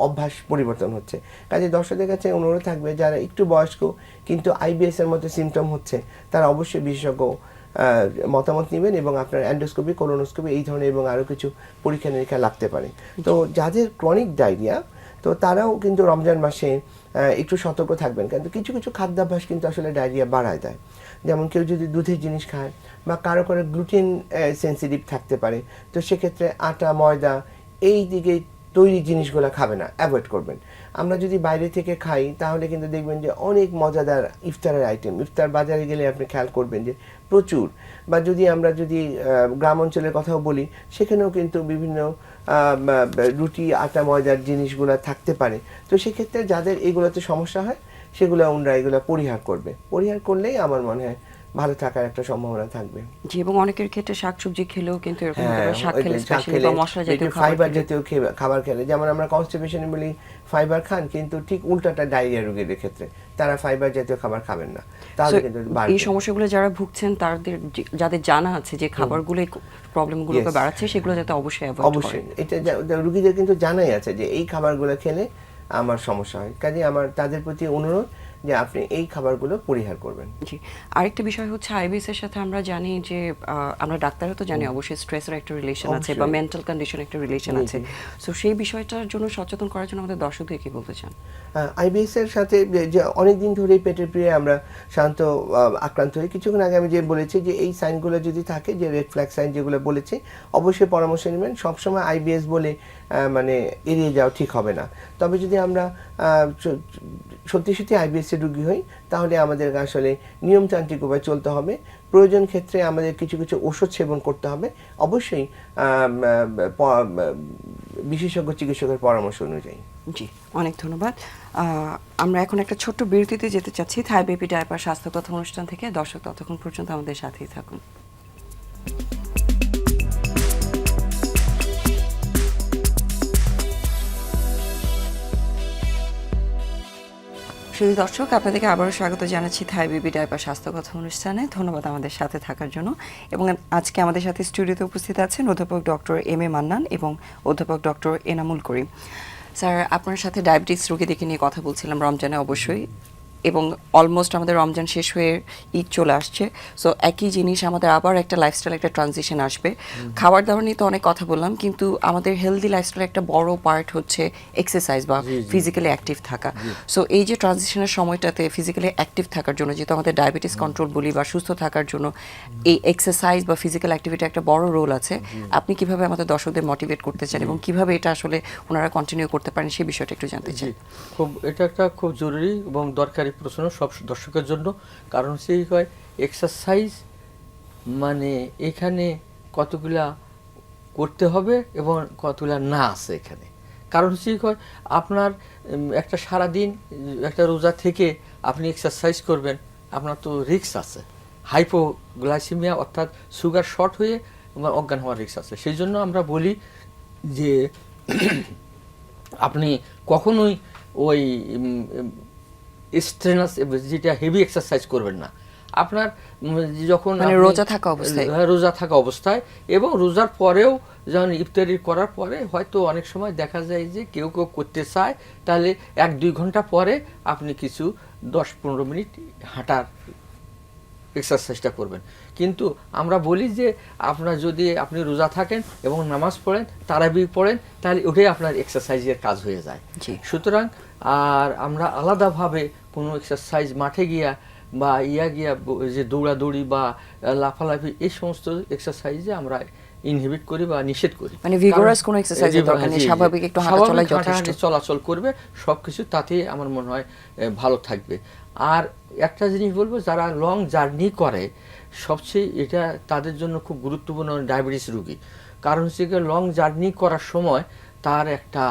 অভ্যাস পরিবর্তন হচ্ছে। কাজে দর্শকদের কাছে অনুরোধ থাকবে, যারা একটু বয়স্ক কিন্তু আইবিএস এর মতো সিমটম হচ্ছে, তারা অবশ্যই বিশেষজ্ঞ মতামত নেবেন, এবং আপনার অ্যান্ডোস্কোপি, কোলোনোস্কোপি এই ধরনের এবং আরও কিছু পরীক্ষা নিরীক্ষা লাগতে পারে। তো যাদের ক্রনিক ডায়রিয়া, তো তারাও কিন্তু রমজান মাসে একটু সতর্ক থাকবেন, কিন্তু কিছু কিছু খাদ্যাভ্যাস কিন্তু আসলে ডায়রিয়া বাড়ায় দেয়। যেমন কেউ যদি দুধের জিনিস খায়, বা কারো গ্লুটেন সেন্সিটিভ থাকতে পারে, তো সেক্ষেত্রে আটা, ময়দা এই দিকে তৈরি জিনিসগুলো খাবে না, অ্যাভয়েড করবেন। আমরা যদি বাইরে থেকে খাই, তাহলে কিন্তু দেখবেন যে অনেক মজাদার ইফতারের আইটেম, ইফতার বাজারে গেলে আপনি খেয়াল করবেন যে প্রচুর। বা যদি আমরা গ্রাম অঞ্চলের কথাও বলি, সেখানেও কিন্তু বিভিন্ন রুটি, আটা, ময়দার জিনিসগুলো থাকতে পারে। তো সেক্ষেত্রে যাদের এগুলোতে সমস্যা হয়, সেগুলো ওনারা এগুলো পরিহার করবে। পরিহার করলেই আমার মনে হয় ভালো থাকার একটা সম্ভাবনা থাকবে। জি, এবং অনেকের ক্ষেত্রে শাকসবজি খেলেও কিন্তু এরকম শাক খেলে স্পেশালি বা মশলা জাতীয় ফাইবার জাতীয় খাবার খেলে, যেমন আমরা কনস্টিপেশনে বলি ফাইবার খান, কিন্তু ঠিক উল্টাটা ডায়রিয়া রোগীদের ক্ষেত্রে তারা ফাইবার জাতীয় খাবার খাবেন না, তাহলে কিন্তু এই সমস্যাগুলো যারা ভুগছেন, তাদের যাদের জানা আছে যে খাবারগুলো প্রবলেমগুলোকে বাড়াচ্ছে, সেগুলো যাতে অবশ্যই অ্যাভয়েড করে। অবশ্যই এটা রোগীদের কিন্তু জানাই আছে যে এই খাবারগুলো খেলে আমার সমস্যা হয়। কাজে আমার তাদের প্রতি অনুরোধ যে আপনি এই খাবারগুলো পরিহার করবেন। জি, আরেকটা বিষয় হচ্ছে আইবিএস এর সাথে আমরা জানি যে আমরা ডাক্তাররা তো জানি অবশ্যই স্ট্রেসের একটা রিলেশন আছে বা মেন্টাল কন্ডিশন একটা রিলেশন আছে। সো সেই বিষয়টার জন্য সচেতন করার জন্য আমাদের দর্শকদের কি বলতে চান? আইবিএস এর সাথে যে অনেকদিন ধরেই পেটের পীড়ায় আমরা সাধারণত আক্রান্ত হই। কিছুক্ষণ আগে আমি যে বলেছি যে এই সাইনগুলো যদি থাকে, যে রেড ফ্ল্যাগ সাইন যেগুলো বলেছি, অবশ্যই পরামর্শ নেবেন। সবসময় আইবিএস বলে মানে এড়িয়ে যাওয়া ঠিক হবে না। তবে যদি আমরা সত্যি সত্যি আইবিএস এর রোগী হই, তাহলে আমাদের আসলে নিয়মতান্ত্রিক উপায় চলতে হবে। প্রয়োজন ক্ষেত্রে আমাদের কিছু কিছু ওষুধ সেবন করতে হবে, অবশ্যই বিশেষজ্ঞ চিকিৎসকের পরামর্শ অনুযায়ী। জি, অনেক ধন্যবাদ। আমরা এখন একটা ছোট্ট বিরতিতে যেতে চাচ্ছি থাই বেবি ডায়াপার স্বাস্থ্য কথা অনুষ্ঠান থেকে। দর্শক ততক্ষণ পর্যন্ত আমাদের সাথেই থাকুন। শুধু দর্শক, আপনাদেরকে আবারও স্বাগত জানাচ্ছি থাই বেবি ডায়াপার স্বাস্থ্য কথা অনুষ্ঠানে। ধন্যবাদ আমাদের সাথে থাকার জন্য। এবং আজকে আমাদের সাথে স্টুডিওতে উপস্থিত আছেন অধ্যাপক ডক্টর এম এ মান্নান এবং অধ্যাপক ডক্টর এনামুল করিম। স্যার, আপনার সাথে ডায়াবেটিস রোগীদেরকে নিয়ে কথা বলছিলাম রমজানে অবশ্যই, এবং অলমোস্ট আমাদের রমজান শেষ হয়ে ঈদ চলে আসছে। সো একই জিনিস, আমাদের আবার একটা লাইফস্টাইল, একটা ট্রানজিশন আসবে। খাবার দাবার নিয়ে তো অনেক কথা বললাম, কিন্তু আমাদের হেলদি লাইফস্টাইল একটা বড় পার্ট হচ্ছে এক্সারসাইজ বা ফিজিক্যালি অ্যাক্টিভ থাকা। সো এই যে ট্রানজিশনের সময়টাতে ফিজিক্যালি অ্যাক্টিভ থাকার জন্য, যেহেতু আমাদের ডায়াবেটিস কন্ট্রোল বলি বা সুস্থ থাকার জন্য এই এক্সারসাইজ বা ফিজিক্যাল অ্যাক্টিভিটি একটা বড় রোল আছে। আপনি কিভাবে আমাদের দর্শকদের মোটিভেট করতে চান এবং কিভাবে এটা আসলে ওনারা কন্টিনিউ করতে পারেন, সেই বিষয়টা একটু জানতে চাই। এটা একটা খুব জরুরি এবং দরকারি প্রশ্ন সব দর্শকের জন্য। কারণ সেই হয় এক্সারসাইজ মানে এখানে কতগুলা করতে হবে এবং কতগুলা না আছে এখানে। কারণ সেই হয় আপনার একটা সারাদিন একটা রোজা থেকে আপনি এক্সারসাইজ করবেন, আপনার তো রিস্ক আছে, হাইপোগ্লাইসেমিয়া অর্থাৎ সুগার শর্ট হয়ে অজ্ঞান হওয়ার রিস্ক আছে। সেই জন্য আমরা বলি যে আপনি কখনোই ওই স্ট্রেনাস যেটা হেভি এক্সারসাইজ করবেন না। আপনার যখন রোজা থাকা অবস্থায় এবং রোজার পরেও যেমন ইফতারি করার পরে হয়তো অনেক সময় দেখা যায় যে কেউ কেউ করতে চায়, তাহলে 1-2 ঘন্টা পরে আপনি কিছু 10-15 মিনিট হাঁটার এক্সারসাইজটা করবেন। কিন্তু আমরা বলি যে আপনার যদি আপনি রোজা থাকেন এবং নামাজ পড়েন, তারাবি পড়েন, তাহলে ওটাই আপনার এক্সারসাইজের কাজ হয়ে যায়। সুতরাং আর আমরা আলাদাভাবে কোনো এক্সারসাইজ মাঠে গিয়া বা গিয়া যে দৌড়াদৌড়ি বা লাফালাফি এই সমস্ত এক্সারসাইজে আমরা ইনহিবিট করি বা নিষেধ করি। মানে ভিগোরাস কোনো এক্সারসাইজের দরকার নেই, স্বাভাবিক একটু হাঁটাচলাই যথেষ্ট। চলাচল করবে, সবকিছু তাতেই আমার মনে হয় ভালো থাকবে। আর একটা জিনিস বলবো, যারা লং জার্নি করে সবচেয়ে এটা তাদের জন্য খুব গুরুত্বপূর্ণ ডায়াবেটিস রোগী। কারণ হচ্ছে কি, লং জার্নি করার সময় তার একটা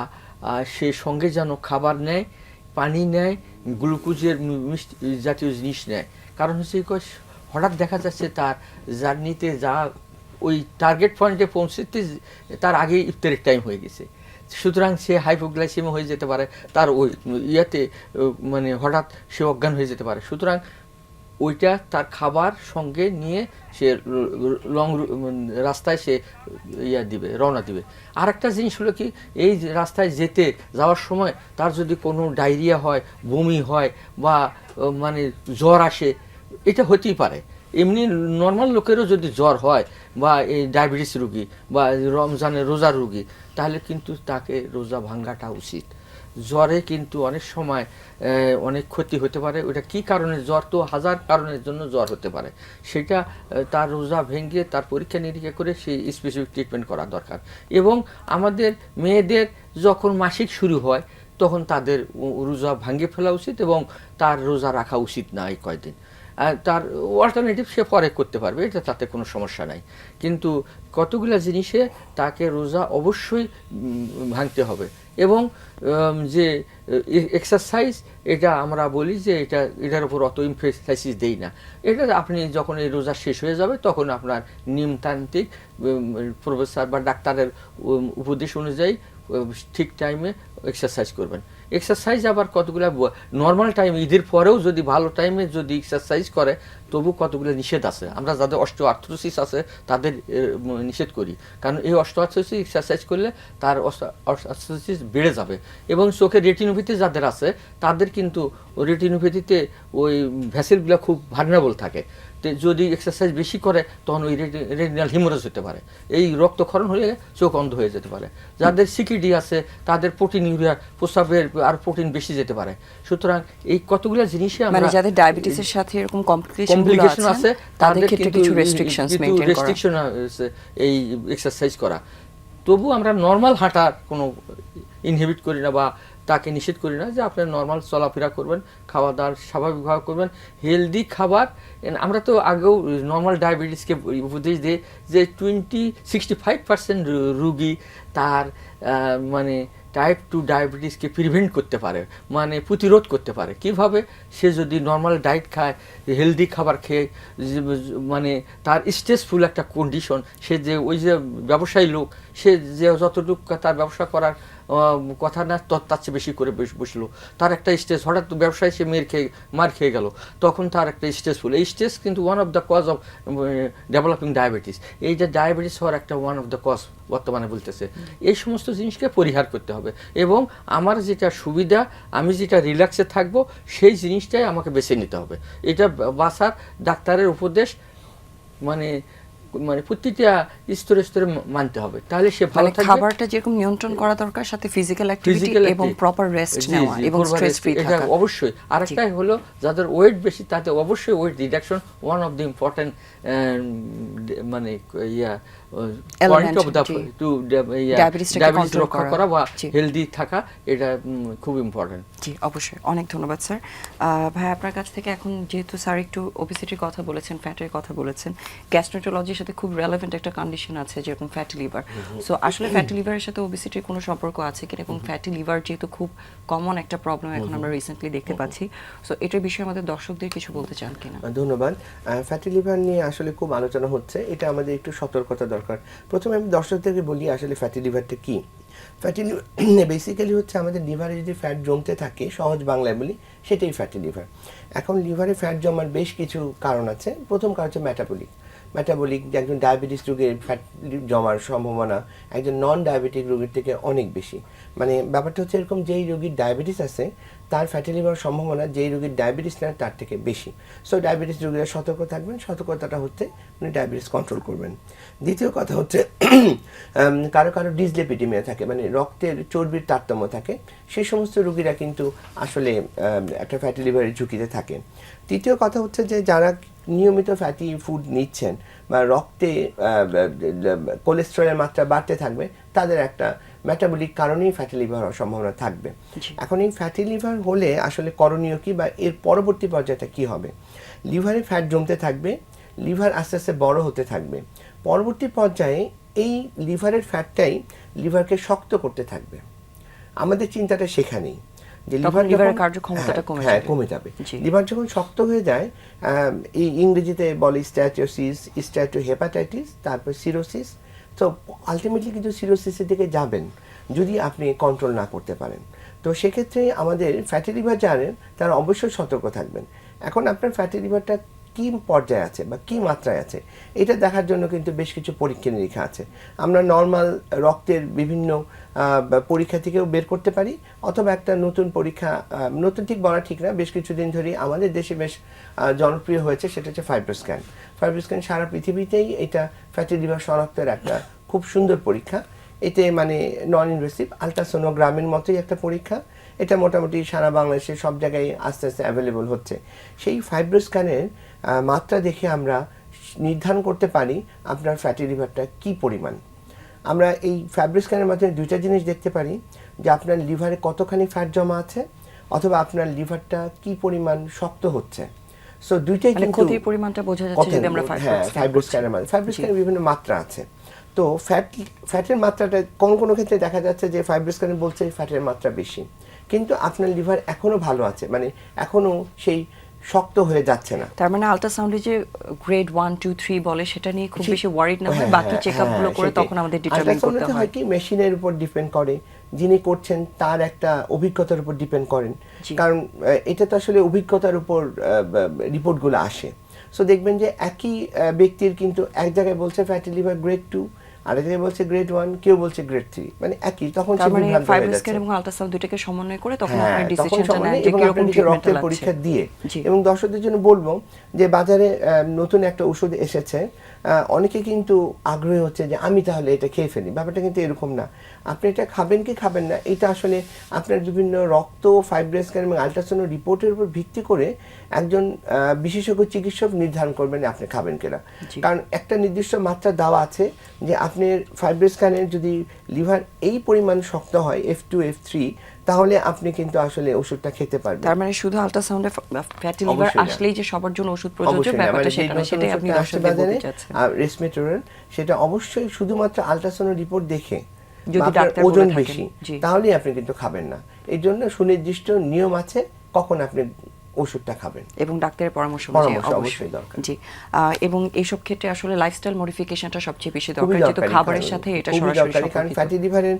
সে সঙ্গে যেন খাবার নেয়, পানি নেয়, গ্লুকোজের মিষ্টি জাতীয় জিনিস নেয়। কারণ হচ্ছে হঠাৎ দেখা যাচ্ছে তার জার্নিতে যা ওই টার্গেট পয়েন্টে পৌঁছতে তার আগে ইফতারের টাইম হয়ে গেছে। সুতরাং সে হাইপোগ্লাইসেমিয়া হয়ে যেতে পারে, তার ওই মানে হঠাৎ সে অজ্ঞান হয়ে যেতে পারে। সুতরাং ওইটা তার খাবার সঙ্গে নিয়ে সে লং রাস্তায় সে রওনা দিবে। আর একটা জিনিস হলো কি, এই রাস্তায় যাওয়ার সময় তার যদি কোনো ডায়রিয়া হয়, বমি হয় বা মানে জ্বর আসে, এটা হতেই পারে। এমনি নর্মাল লোকেরও যদি জ্বর হয় বা এই ডায়াবেটিস রোগী বা রমজানের রোজার রোগী, তাহলে কিন্তু তাকে রোজা ভাঙ্গাটা উচিত। জ্বরে কিন্তু অনেক সময় অনেক ক্ষতি হতে পারে। ওটা কি কারণে জ্বর, তো 1000 কারণের জন্য জ্বর হতে পারে। সেটা তার রোজা ভেঙে তার পরীক্ষা নিরীক্ষা করে সেই স্পেসিফিক ট্রিটমেন্ট করা দরকার। এবং আমাদের মেয়েদের যখন মাসিক শুরু হয় তখন তাদের রোজা ভাঙিয়ে ফেলা উচিত এবং তার রোজা রাখা উচিত না এই কয়দিন। তার অল্টারনেটিভ সে পরে করতে পারবে, এটা তাতে কোনো সমস্যা নাই। কিন্তু কতগুলো জিনিসে তাকে রোজা অবশ্যই ভাঙতে হবে। এবং যে এক্সারসাইজ, এটা আমরা বলি যে এটার উপর অত এমফাসাইজ দেই না। এটা আপনি যখন এই রোজা শেষ হয়ে যাবে তখন আপনার নিমতান্ত্রিক প্রফেসর বা ডাক্তারের উপদেশ অনুযায়ী ঠিক টাইমে এক্সারসাইজ করবেন। এক্সারসাইজ আবার কতগুলো নর্মাল টাইম, ঈদের পরেও যদি ভালো টাইমে যদি এক্সারসাইজ করে, তবু কতগুলো নিষেধ আছে। আমরা যাদের অস্টিওআর্থ্রাইটিস আছে তাদের নিষেধ করি, কারণ এই অস্টিওআর্থ্রাইটিস এক্সারসাইজ করলে তার অস্টিওআর্থ্রাইটিস বেড়ে যাবে। এবং চোখের রেটিনোপ্যাথি যাদের আছে তাদের কিন্তু রেটিনোপ্যাথিতে ওই ভ্যাসেলগুলো খুব ভালনারেবল থাকে। যদি এক্সারসাইজ বেশি করে তখন ওই রেটিনাল হিমোরেজ হতে পারে, এই রক্তক্ষরণ হলে চোখ অন্ধ হয়ে যেতে পারে। যাদের সিকিডি আছে তাদের প্রোটিন ইউরিয়া প্রস্রাবের আর প্রোটিন বেশি যেতে পারে। সুতরাং এই কতগুলো জিনিসে আমরা, মানে যাদের ডায়াবেটিসের সাথে এরকম কমপ্লিকেশন আছে তাদের ক্ষেত্রে কিছু রেস্ট্রিকশনস মেইনটেইন করা, রেস্ট্রিকশন আছে এই এক্সারসাইজ করা। তবু আমরা নর্মাল হাঁটার কোনো ইনহিবিট করি না বা তাকে নিষেধ করি না, যে আপনি নর্মাল চলাফেরা করবেন, খাওয়া দাওয়ার স্বাভাবিকভাবে করবেন, হেলদি খাবার। আমরা তো আগেও নর্মাল ডায়াবেটিসকে উপদেশ দিই যে 65% রুগী তার মানে টাইপ 2 ডায়াবেটিসকে প্রিভেন্ট করতে পারে, মানে প্রতিরোধ করতে পারে। কিভাবে? সে যদি নর্মাল ডায়েট খায়, হেলদি খাবার খেয়ে, মানে তার স্ট্রেসফুল একটা কন্ডিশন, সে যে ওই যে ব্যবসায়ী লোক, সে যে যতটুকু তার ব্যবসা করার কথা না তার চেয়ে বেশি করে বসলো, তার একটা স্ট্রেস, হঠাৎ ব্যবসায় সে মার খেয়ে গেল, তখন তার একটা স্ট্রেসফুল। এই স্ট্রেস কিন্তু one of the cause of developing diabetes. এই যে ডায়াবেটিস হওয়ার একটা ওয়ান অফ দ্য কজ বর্তমানে বলতেছে। এই সমস্ত জিনিসকে পরিহার করতে হবে এবং আমার যেটা সুবিধা, আমি যেটা রিল্যাক্সে থাকবো, সেই জিনিসটাই আমাকে বেছে নিতে হবে। এটা বাসার ডাক্তারের উপদেশ মানে প্রতিটা স্তরে স্তরে মানতে হবে, তাহলে সে ভালো থাকবে। খাবারটা যেরকম নিয়ন্ত্রণ করা দরকার, সাথে ফিজিক্যাল অ্যাক্টিভিটি এবং প্রপার রেস্ট নেওয়া এবং স্ট্রেস ফ্রি থাকা, এটা অবশ্যই। আরেকটাই হলো যাদের ওয়েট বেশি, তাতে অবশ্যই weight reduction one of the important মানে point of the to diabetes রক্ষা করা বা হেলদি থাকা, এটা খুব ইম্পর্টেন্ট। জি অবশ্যই, অনেক ধন্যবাদ স্যার। ভাই আপনার কাছ থেকে এখন, যেহেতু স্যার একটু ওবেসিটির কথা বলেছেন, ফ্যাটের কথা বলেছেন, গ্যাস্ট্রোন্টারোলজির সাথে খুব রেলেভেন্ট একটা কন্ডিশন আছে যেরকম ফ্যাটি লিভার। সো আসলে ফ্যাটি লিভারের সাথে ওবেসিটির কোনো সম্পর্ক আছে কিনা, এবং ফ্যাটি লিভার যেহেতু খুব কমন একটা প্রবলেম এখন আমরা রিসেন্টলি দেখতে পাচ্ছি, সো এটার বিষয়ে আমাদের দর্শকদের কিছু বলতে চান কিনা? ধন্যবাদ। ফ্যাটি লিভার নিয়ে আসলে খুব আলোচনা হচ্ছে, এটা আমাদের একটু সতর্কতা দরকার। প্রথমে আমি দর্শকদেরকে বলি আসলে ফ্যাটি লিভারটা কি। ফ্যাটি লিভার বেসিক্যালি হচ্ছে আমাদের লিভারে যদি ফ্যাট জমতে থাকে, সহজ বাংলায় বলি, সেটাই ফ্যাটি লিভার। এখন লিভারে ফ্যাট জমার বেশ কিছু কারণ আছে। প্রথম কারণ হচ্ছে মেটাবলিক, যে একজন ডায়াবেটিস রোগীর ফ্যাট জমার সম্ভাবনা একজন নন ডায়াবেটিক রোগীর থেকে অনেক বেশি। মানে ব্যাপারটা হচ্ছে এরকম, যেই রোগীর ডায়াবেটিস আছে তার ফ্যাটি লিভার সম্ভাবনা যেই রোগীর ডায়াবেটিস নেয় তার থেকে বেশি। সো ডায়াবেটিস রোগীরা সতর্ক থাকবেন, সতর্কতাটা হচ্ছে উনি ডায়াবেটিস কন্ট্রোল করবেন। দ্বিতীয় কথা হচ্ছে কারো কারো ডিসলিপিডিমিয়া থাকে, মানে রক্তের চর্বির তারতম্য থাকে, সেই সমস্ত রোগীরা কিন্তু আসলে একটা ফ্যাটি লিভারের ঝুঁকিতে থাকে। তৃতীয় কথা হচ্ছে যে যারা নিয়মিত ফ্যাটি ফুড নিচ্ছেন বা রক্তে কোলেস্টেরলের মাত্রা বাড়তে থাকবে, তাদের একটা মেটাবলিক কারণেই ফ্যাটি লিভার হওয়ার সম্ভাবনা থাকবে। এখন এই ফ্যাটি লিভার হলে আসলে করণীয় কি বা এর পরবর্তী পর্যায়টা কি হবে? লিভারে ফ্যাট জমতে থাকবে, লিভার আস্তে আস্তে বড় হতে থাকবে, পরবর্তী পর্যায়ে এই লিভারের ফ্যাটটাই লিভারকে শক্ত করতে থাকবে। আমাদের চিন্তাটা সেখানেই যে লিভারের কার্যক্ষমতাটা কমে যাবে। লিভার যখন শক্ত হয়ে যায়, এই ইংরেজিতে বলে স্ট্যাটিওসিস, স্ট্যাটোহেপাটাইটিস, তারপর সিরোসিস। তো আলটিমেটলি কিন্তু সিরোসিসের দিকে যাবেন যদি আপনি কন্ট্রোল না করতে পারেন। তো সেক্ষেত্রে আমাদের ফ্যাটি লিভার যারা তারা অবশ্যই সতর্ক থাকবেন। এখন আপনার ফ্যাটি লিভারটা কী পর্যায়ে আছে বা কী মাত্রায় আছে এটা দেখার জন্য কিন্তু বেশ কিছু পরীক্ষা নিরীক্ষা আছে। আমরা নর্মাল রক্তের বিভিন্ন পরীক্ষা থেকেও বের করতে পারি, অথবা একটা নতুন পরীক্ষা, নতুন ঠিক বলা ঠিক না, বেশ কিছুদিন ধরেই আমাদের দেশে বেশ জনপ্রিয় হয়েছে, সেটা হচ্ছে ফাইব্রোস্ক্যান। ফাইব্রোস্ক্যান সারা পৃথিবীতেই এটা ফ্যাটি লিভার শনাক্তের একটা খুব সুন্দর পরীক্ষা। এতে মানে নন ইনভেসিভ আলট্রাসোনোগ্রামের মতোই একটা পরীক্ষা। এটা মোটামুটি সারা বাংলাদেশে সব জায়গায় আস্তে আস্তে অ্যাভেলেবল হচ্ছে। সেই ফাইব্রোস্ক্যানের মাত্রা দেখে আমরা নির্ধারণ করতে পারি আপনার ফ্যাটি লিভারটা কী পরিমাণ। আমরা এই ফাইব্রোস্ক্যানের মাধ্যমে দুইটা জিনিস দেখতে পারি, যে আপনার লিভারে কতখানি ফ্যাট জমা আছে, অথবা আপনার লিভারটা কি পরিমাণ শক্ত হচ্ছে। সো দুইটাই কিন্তু ক্ষতির পরিমাণটা বোঝা যাচ্ছে যদি আমরা ফাইব্রোস্ক্যানের মাধ্যমে। ফাইব্রোস্ক্যানের বিভিন্ন মাত্রা আছে। তো ফ্যাটের মাত্রাটা কোনো ক্ষেত্রে দেখা যাচ্ছে যে ফাইব্রোস্ক্যান বলছে ফ্যাটের মাত্রা বেশি, কিন্তু আপনার লিভার এখনো ভালো আছে, মানে এখনো সেই শক্ত হয়ে যাচ্ছে না। তার মানে আল্ট্রাসাউন্ডে যে গ্রেড 1 2 3 বলে সেটা নিয়ে খুব বেশি ওয়ারিড না হয়, বাকি চেকআপগুলো করে তখন আমাদের ডিটারমাইন করতে হয়। হয় কি মেশিনের উপর ডিপেন্ড করে, যিনি করছেন তার একটা অভিজ্ঞতার উপর ডিপেন্ড করেন, কারণ এটা তো আসলে অভিজ্ঞতার উপর রিপোর্টগুলো আসে। সো দেখবেন যে একই ব্যক্তির কিন্তু এক জায়গায় বলছে ফ্যাটি লিভার গ্রেড 2, আরেক জায়গায় বলছে গ্রেড 1, কেউ বলছে গ্রেড 3, মানে একই। তখন তার মানে ফাইব্রোস্ক্যান এবং আল্ট্রাসাউন্ড দুটোকে সমন্বয় করে তখন আপনার ডিসিশনটা নেন যে কি রকম রক্তের পরীক্ষা দিয়ে। এবং দর্শকদের জন্য বলবো যে বাজারে নতুন একটা ওষুধ এসেছে, অনেকে কিন্তু আগ্রহী হচ্ছে যে আমি তাহলে এটা খেয়ে ফেলি। ব্যাপারটা কিন্তু এরকম না। আপনি এটা খাবেন কি খাবেন না, এটা আসলে আপনার বিভিন্ন রক্ত, ফাইব্রোস্ক্যান এবং আল্ট্রাসাউন্ড রিপোর্টের উপর ভিত্তি করে একজন বিশেষজ্ঞ চিকিৎসক নির্ধারণ করবেন আপনি খাবেন কিনা। কারণ একটা নির্দিষ্ট মাত্রা দেওয়া আছে যে আপনার ফাইব্রোস্ক্যানের যদি লিভার এই পরিমাণ শক্ত হয় F2 F3, তাহলে আপনি কিন্তু আসলে ওষুধটা খেতে পারবেন। তার মানে শুধু আল্ট্রাসাউন্ডে ফ্যাটি লিভার আসলেই যে সবার জন্য ওষুধ প্রযোজ্য ব্যাপারটা সেটা না, সেটাই আপনি দর্শকদের বলতে চাচ্ছেন। আর রেসমেটোরেল সেটা অবশ্যই শুধুমাত্র আল্ট্রাসাউন্ড রিপোর্ট দেখে, যদি ডাক্তার ওজন বেশি তাহলেই আপনি কিন্তু খাবেন না। এই জন্য সুনির্দিষ্ট নিয়ম আছে কখন আপনি ওষুধটা খাবেন এবং ডাক্তারের পরামর্শ অবশ্যই দরকার। জি, এবং এইসব ক্ষেত্রে আসলে লাইফস্টাইল মডিফিকেশনটা সবচেয়ে বেশি দরকার, যেহেতু খাবারের সাথে এটা সরাসরি সম্পর্কিত। কারণ ফ্যাটি লিভারের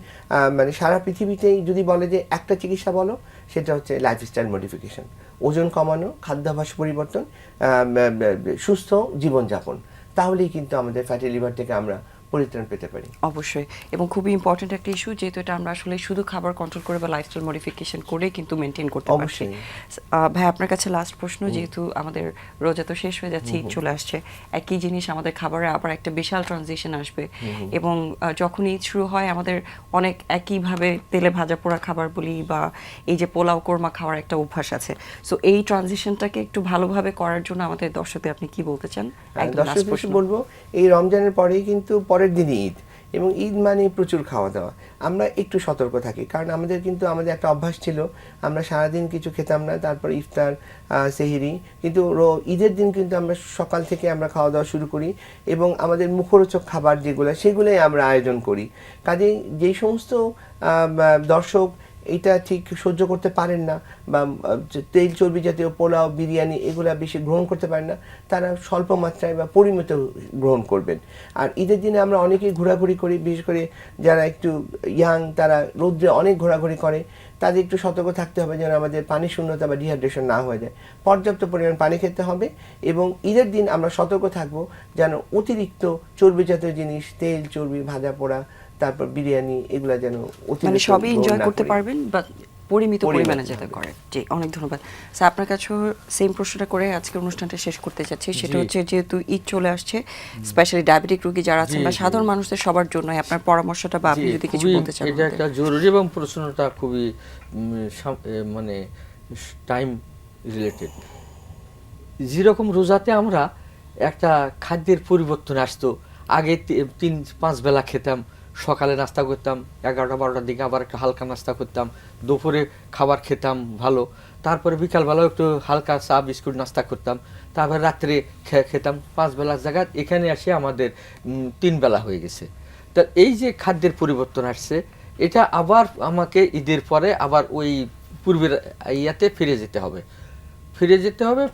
মানে সারা পৃথিবীতেই যদি বলে যে একটা চিকিৎসা বলো, সেটা হচ্ছে লাইফস্টাইল মডিফিকেশন। ওজন কমানো, খাদ্যাভ্যাস পরিবর্তন, সুস্থ জীবনযাপন, তাহলেই কিন্তু আমাদের ফ্যাটি লিভার থেকে আমরা পরিত্রাণ পেতে পারি। অবশ্যই, এবং খুবই ইম্পর্টেন্ট একটা ইস্যু, যেহেতু এটা আমরা আসলে শুধু খাবার কন্ট্রোল করে বা লাইফস্টাইল মডিফিকেশন করে কিন্তু মেনটেন করতে পারছি। ভাই আপনার কাছে লাস্ট প্রশ্ন, যেহেতু আমাদের রোজা তো শেষ হয়ে যাচ্ছে, ঈদ চলে আসছে, একই জিনিস আমাদের খাবারে আবার একটা বিশাল ট্রানজিশন আসবে, এবং যখন ঈদ শুরু হয় আমাদের অনেক একইভাবে তেলে ভাজা পোড়া খাবার বলি বা এই যে পোলাও কোরমা খাওয়ার একটা অভ্যাস আছে। সো এই ট্রানজিশনটাকে একটু ভালোভাবে করার জন্য আমাদের দর্শকদের আপনি কি বলতে চান? দর্শকদের বলবো এই রমজানের পরেই কিন্তু পরের দিনই ঈদ, এবং ঈদ মানে প্রচুর খাওয়া দাওয়া। আমরা একটু সতর্ক থাকি, কারণ আমাদের একটা অভ্যাস ছিল, আমরা সারাদিন কিছু খেতাম না, তারপর ইফতার, সেহরি, কিন্তু ঈদের দিন কিন্তু আমরা সকাল থেকে আমরা খাওয়া দাওয়া শুরু করি, এবং আমাদের মুখরোচক খাবার যেগুলো সেগুলোই আমরা আয়োজন করি। কাজেই যেই সমস্ত দর্শক এটা ঠিক সহ্য করতে পারেন না, বা তেল চর্বি জাতীয় পোলাও বিরিয়ানি এগুলা বেশি গ্রহণ করতে পারেন না, তারা স্বল্প মাত্রায় বা পরিমিত গ্রহণ করবেন। আর ঈদের দিনে আমরা অনেকেই ঘোরাঘুরি করি, বিশেষ করে যারা একটু ইয়াং তারা রৌদ্রে অনেক ঘোরাঘুরি করে, তাদের একটু সতর্ক থাকতে হবে যেন আমাদের পানি শূন্যতা বা ডিহাইড্রেশন না হয়ে যায়। পর্যাপ্ত পরিমাণ পানি খেতে হবে এবং ঈদের দিন আমরা সতর্ক থাকবো যেন অতিরিক্ত চর্বি জাতীয় জিনিস, তেল চর্বি ভাজা পোড়া, তারপর বিরিয়ানি এগুলা যেন মানে সবই এনজয় গ্রহণ না করতে করি। পারবেন বা পরিমিত পরিমাণে পরিমাণে যাতে করে। জি, অনেক ধন্যবাদ স্যার। আপনার কাছেও সেম প্রশ্নটা করে আজকের অনুষ্ঠানটা শেষ করতে চাচ্ছি। সেটা জি। হচ্ছে যেহেতু ঈদ চলে আসছে, স্পেশালি ডায়াবেটিক রোগী যারা আছেন জি, বা জি। সাধারণ মানুষদের সবার জন্য আপনার পরামর্শটা বা আপনি জি, যদি কিছু খুবই বলতে চান এটা আমাদের। একটা জরুরি এবং প্রশ্নটা খুবই মানে টাইম রিলেটেড। যেরকম রোজাতে আমরা একটা খাদ্যের পরিবর্তন আসতো, আগে 3-5 বেলা খেতাম, সকালে নাস্তা করতাম, 11টা-12টার দিকে আবার একটা হালকা নাস্তা করতাম, দুপুরে খাবার খেতাম ভালো, তারপরে বিকালবেলাও একটু হালকা চা বিস্কুট নাস্তা করতাম, তারপরে রাত্রে খেতাম 5 বেলার জায়গায় এখানে আসে আমাদের 3 বেলা হয়ে গেছে। তা এই যে খাদ্যের পরিবর্তন আসছে, এটা আবার আমাকে ঈদের পরে আবার ওই পূর্বের ইয়াতে ফিরে যেতে হবে।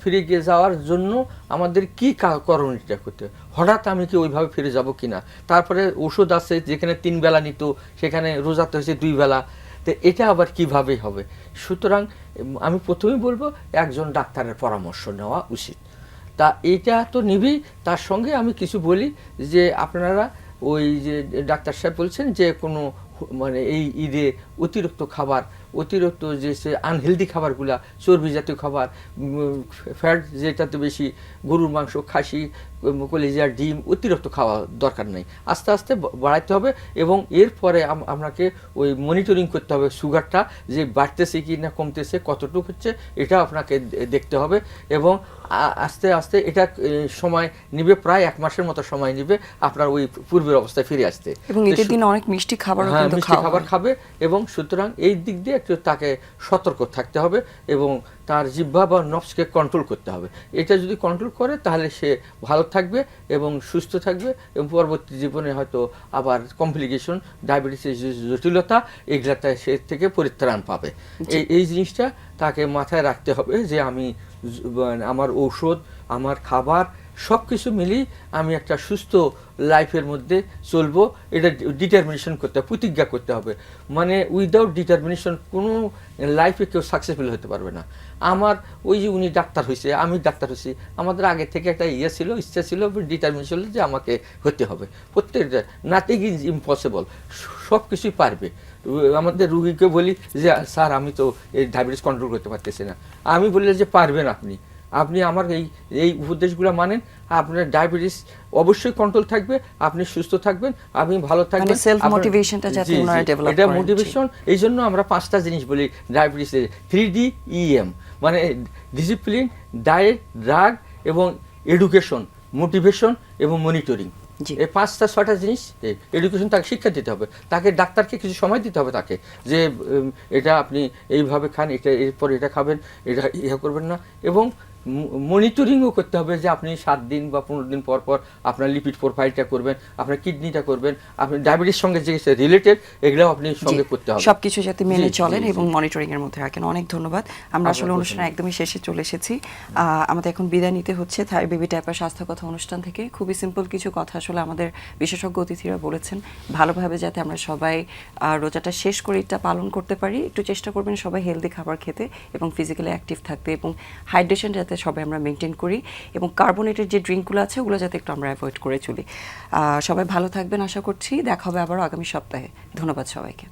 ফিরে গিয়ে যাওয়ার জন্য আমাদের কি করণীয়টা করতে হবে? হঠাৎ আমি কি ওইভাবে ফিরে যাব কিনা? তারপরে ওষুধ আছে, যেখানে 3 বেলা নিত সেখানে রোজাতে হয়েছে 2 বেলা, তো এটা আবার কিভাবে হবে? সুতরাং আমি প্রথমেই বলবো একজন ডাক্তারের পরামর্শ নেওয়া উচিত। তা এটা তো নিবি, তার সঙ্গে আমি কিছু বলি যে আপনারা ওই যে ডাক্তার সাহেব বলছেন যে কোনো মানে এই ঈদে অতিরিক্ত খাবার, অতিরিক্ত যে আনহেলদি খাবারগুলা, চর্বি জাতীয় খাবার, ফ্যাট যেটাতে বেশি, গরুর মাংস, খাসি, কলিজা, ডিম অতিরিক্ত খাওয়া দরকার নেই, আস্তে আস্তে বাড়াইতে হবে। এবং এরপরে আপনাকে ওই মনিটরিং করতে হবে সুগারটা যে বাড়তেছে কি না কমতেছে, কতটুকু হচ্ছে, এটা আপনাকে দেখতে হবে। এবং আস্তে আস্তে এটা সময় নিবে, প্রায় 1 মাসের মতো সময় নিবে আপনার ওই পূর্বের অবস্থায় ফিরে আসতে। এবং ঈদের দিন অনেক মিষ্টি খাবারও হ্যাঁ, কিন্তু মিষ্টি খাবার হয়। খাবে, এবং সুতরাং এই দিক দিয়ে একটু তাকে সতর্ক থাকতে হবে এবং তার জিহ্বা বা নফসকে কন্ট্রোল করতে হবে। এটা যদি কন্ট্রোল করে তাহলে সে ভালো থাকবে এবং সুস্থ থাকবে, এবং পরবর্তী জীবনে হয়তো আবার কমপ্লিকেশন, ডায়াবেটিসের জটিলতা এগুলাতে সে থেকে পরিত্রাণ পাবে। এই জিনিসটা তাকে মাথায় রাখতে হবে যে আমি আমার ঔষধ, আমার খাবার সব কিছু মিলিয়ে আমি একটা সুস্থ লাইফের মধ্যে চলবো, এটা ডিটারমিনেশন করতে হবে, প্রতিজ্ঞা করতে হবে। মানে উইদাউট ডিটারমিনেশন কোনো লাইফে কেউ সাকসেসফুল হতে পারবে না। আমার ওই যে উনি ডাক্তার হয়েছে, আমি ডাক্তার হয়েছি, আমাদের আগে থেকে একটা ছিল, ইচ্ছা ছিল, ডিটারমিনেশন যে আমাকে হতে হবে। প্রত্যেকটা নাথিং ইজ ইম্পসিবল, সব কিছুই পারবে। আমাদের রুগীকে বলি যে স্যার আমি তো এই ডায়াবেটিস কন্ট্রোল করতে পারতেছি না, আমি বললে যে পারবেন আপনি, আপনি আমার এই উপদেশগুলো মানেন, আপনার ডায়াবেটিস অবশ্যই কন্ট্রোল থাকবে, আপনি সুস্থ থাকবেন, আপনি ভালো থাকবেন। মানে সেলফ মোটিভেশনটা যাতে ওনারা ডেভেলপ করেন। এটা মোটিভেশন। এই জন্য আমরা 5টা জিনিস বলি ডায়াবেটিসের, 3DEM, মানে ডিসিপ্লিন, ডায়েট, ড্রাগ এবং এডুকেশন, মোটিভেশন এবং মনিটরিং। এই 5টা-6টা জিনিস। এডুকেশন, তাকে শিক্ষা দিতে হবে, তাকে ডাক্তারকে কিছু সময় দিতে হবে তাকে, যে এটা আপনি এইভাবে খান, এটা এরপর এটা খাবেন, এটা ইয়ে করবেন না। এবং মনিটরিংও করতে হবে যে আপনি 7 দিন বা 15 দিন পর পর আপনার লিপিড প্রোফাইলটা করবেন, আপনার কিডনিটা করবেন, আপনি ডায়াবেটিস সঙ্গে যে রিলেটেড এগুলো আপনি সঙ্গে করতে হবে, সবকিছু যাতে মেনে চলেন এবং মনিটরিং এর মধ্যে রাখেন। অনেক ধন্যবাদ। আমরা আসলে অনুষ্ঠানের একদমই শেষে চলে এসেছি। আমাদের এখন বিদায় নিতে হচ্ছে থাই বেবি ডায়াপার স্বাস্থ্য কথা অনুষ্ঠান থেকে। খুবই সিম্পল কিছু কথা আসলে আমাদের বিশেষজ্ঞ অতিথিরা বলেছেন, ভালোভাবে যাতে আমরা সবাই রোজাটা শেষ করে এটা পালন করতে পারি। একটু চেষ্টা করবেন সবাই হেলদি খাবার খেতে এবং ফিজিক্যালি অ্যাক্টিভ থাকতে, এবং হাইড্রেশন যাতে সবাই আমরা মেনটেন করি, এবং কার্বোনেটেড যে ড্রিঙ্কগুলো আছে ওগুলো যাতে একটু আমরা অ্যাভয়েড করে চলি। সবাই ভালো থাকবেন আশা করছি। দেখা হবে আবারও আগামী সপ্তাহে। ধন্যবাদ সবাইকে।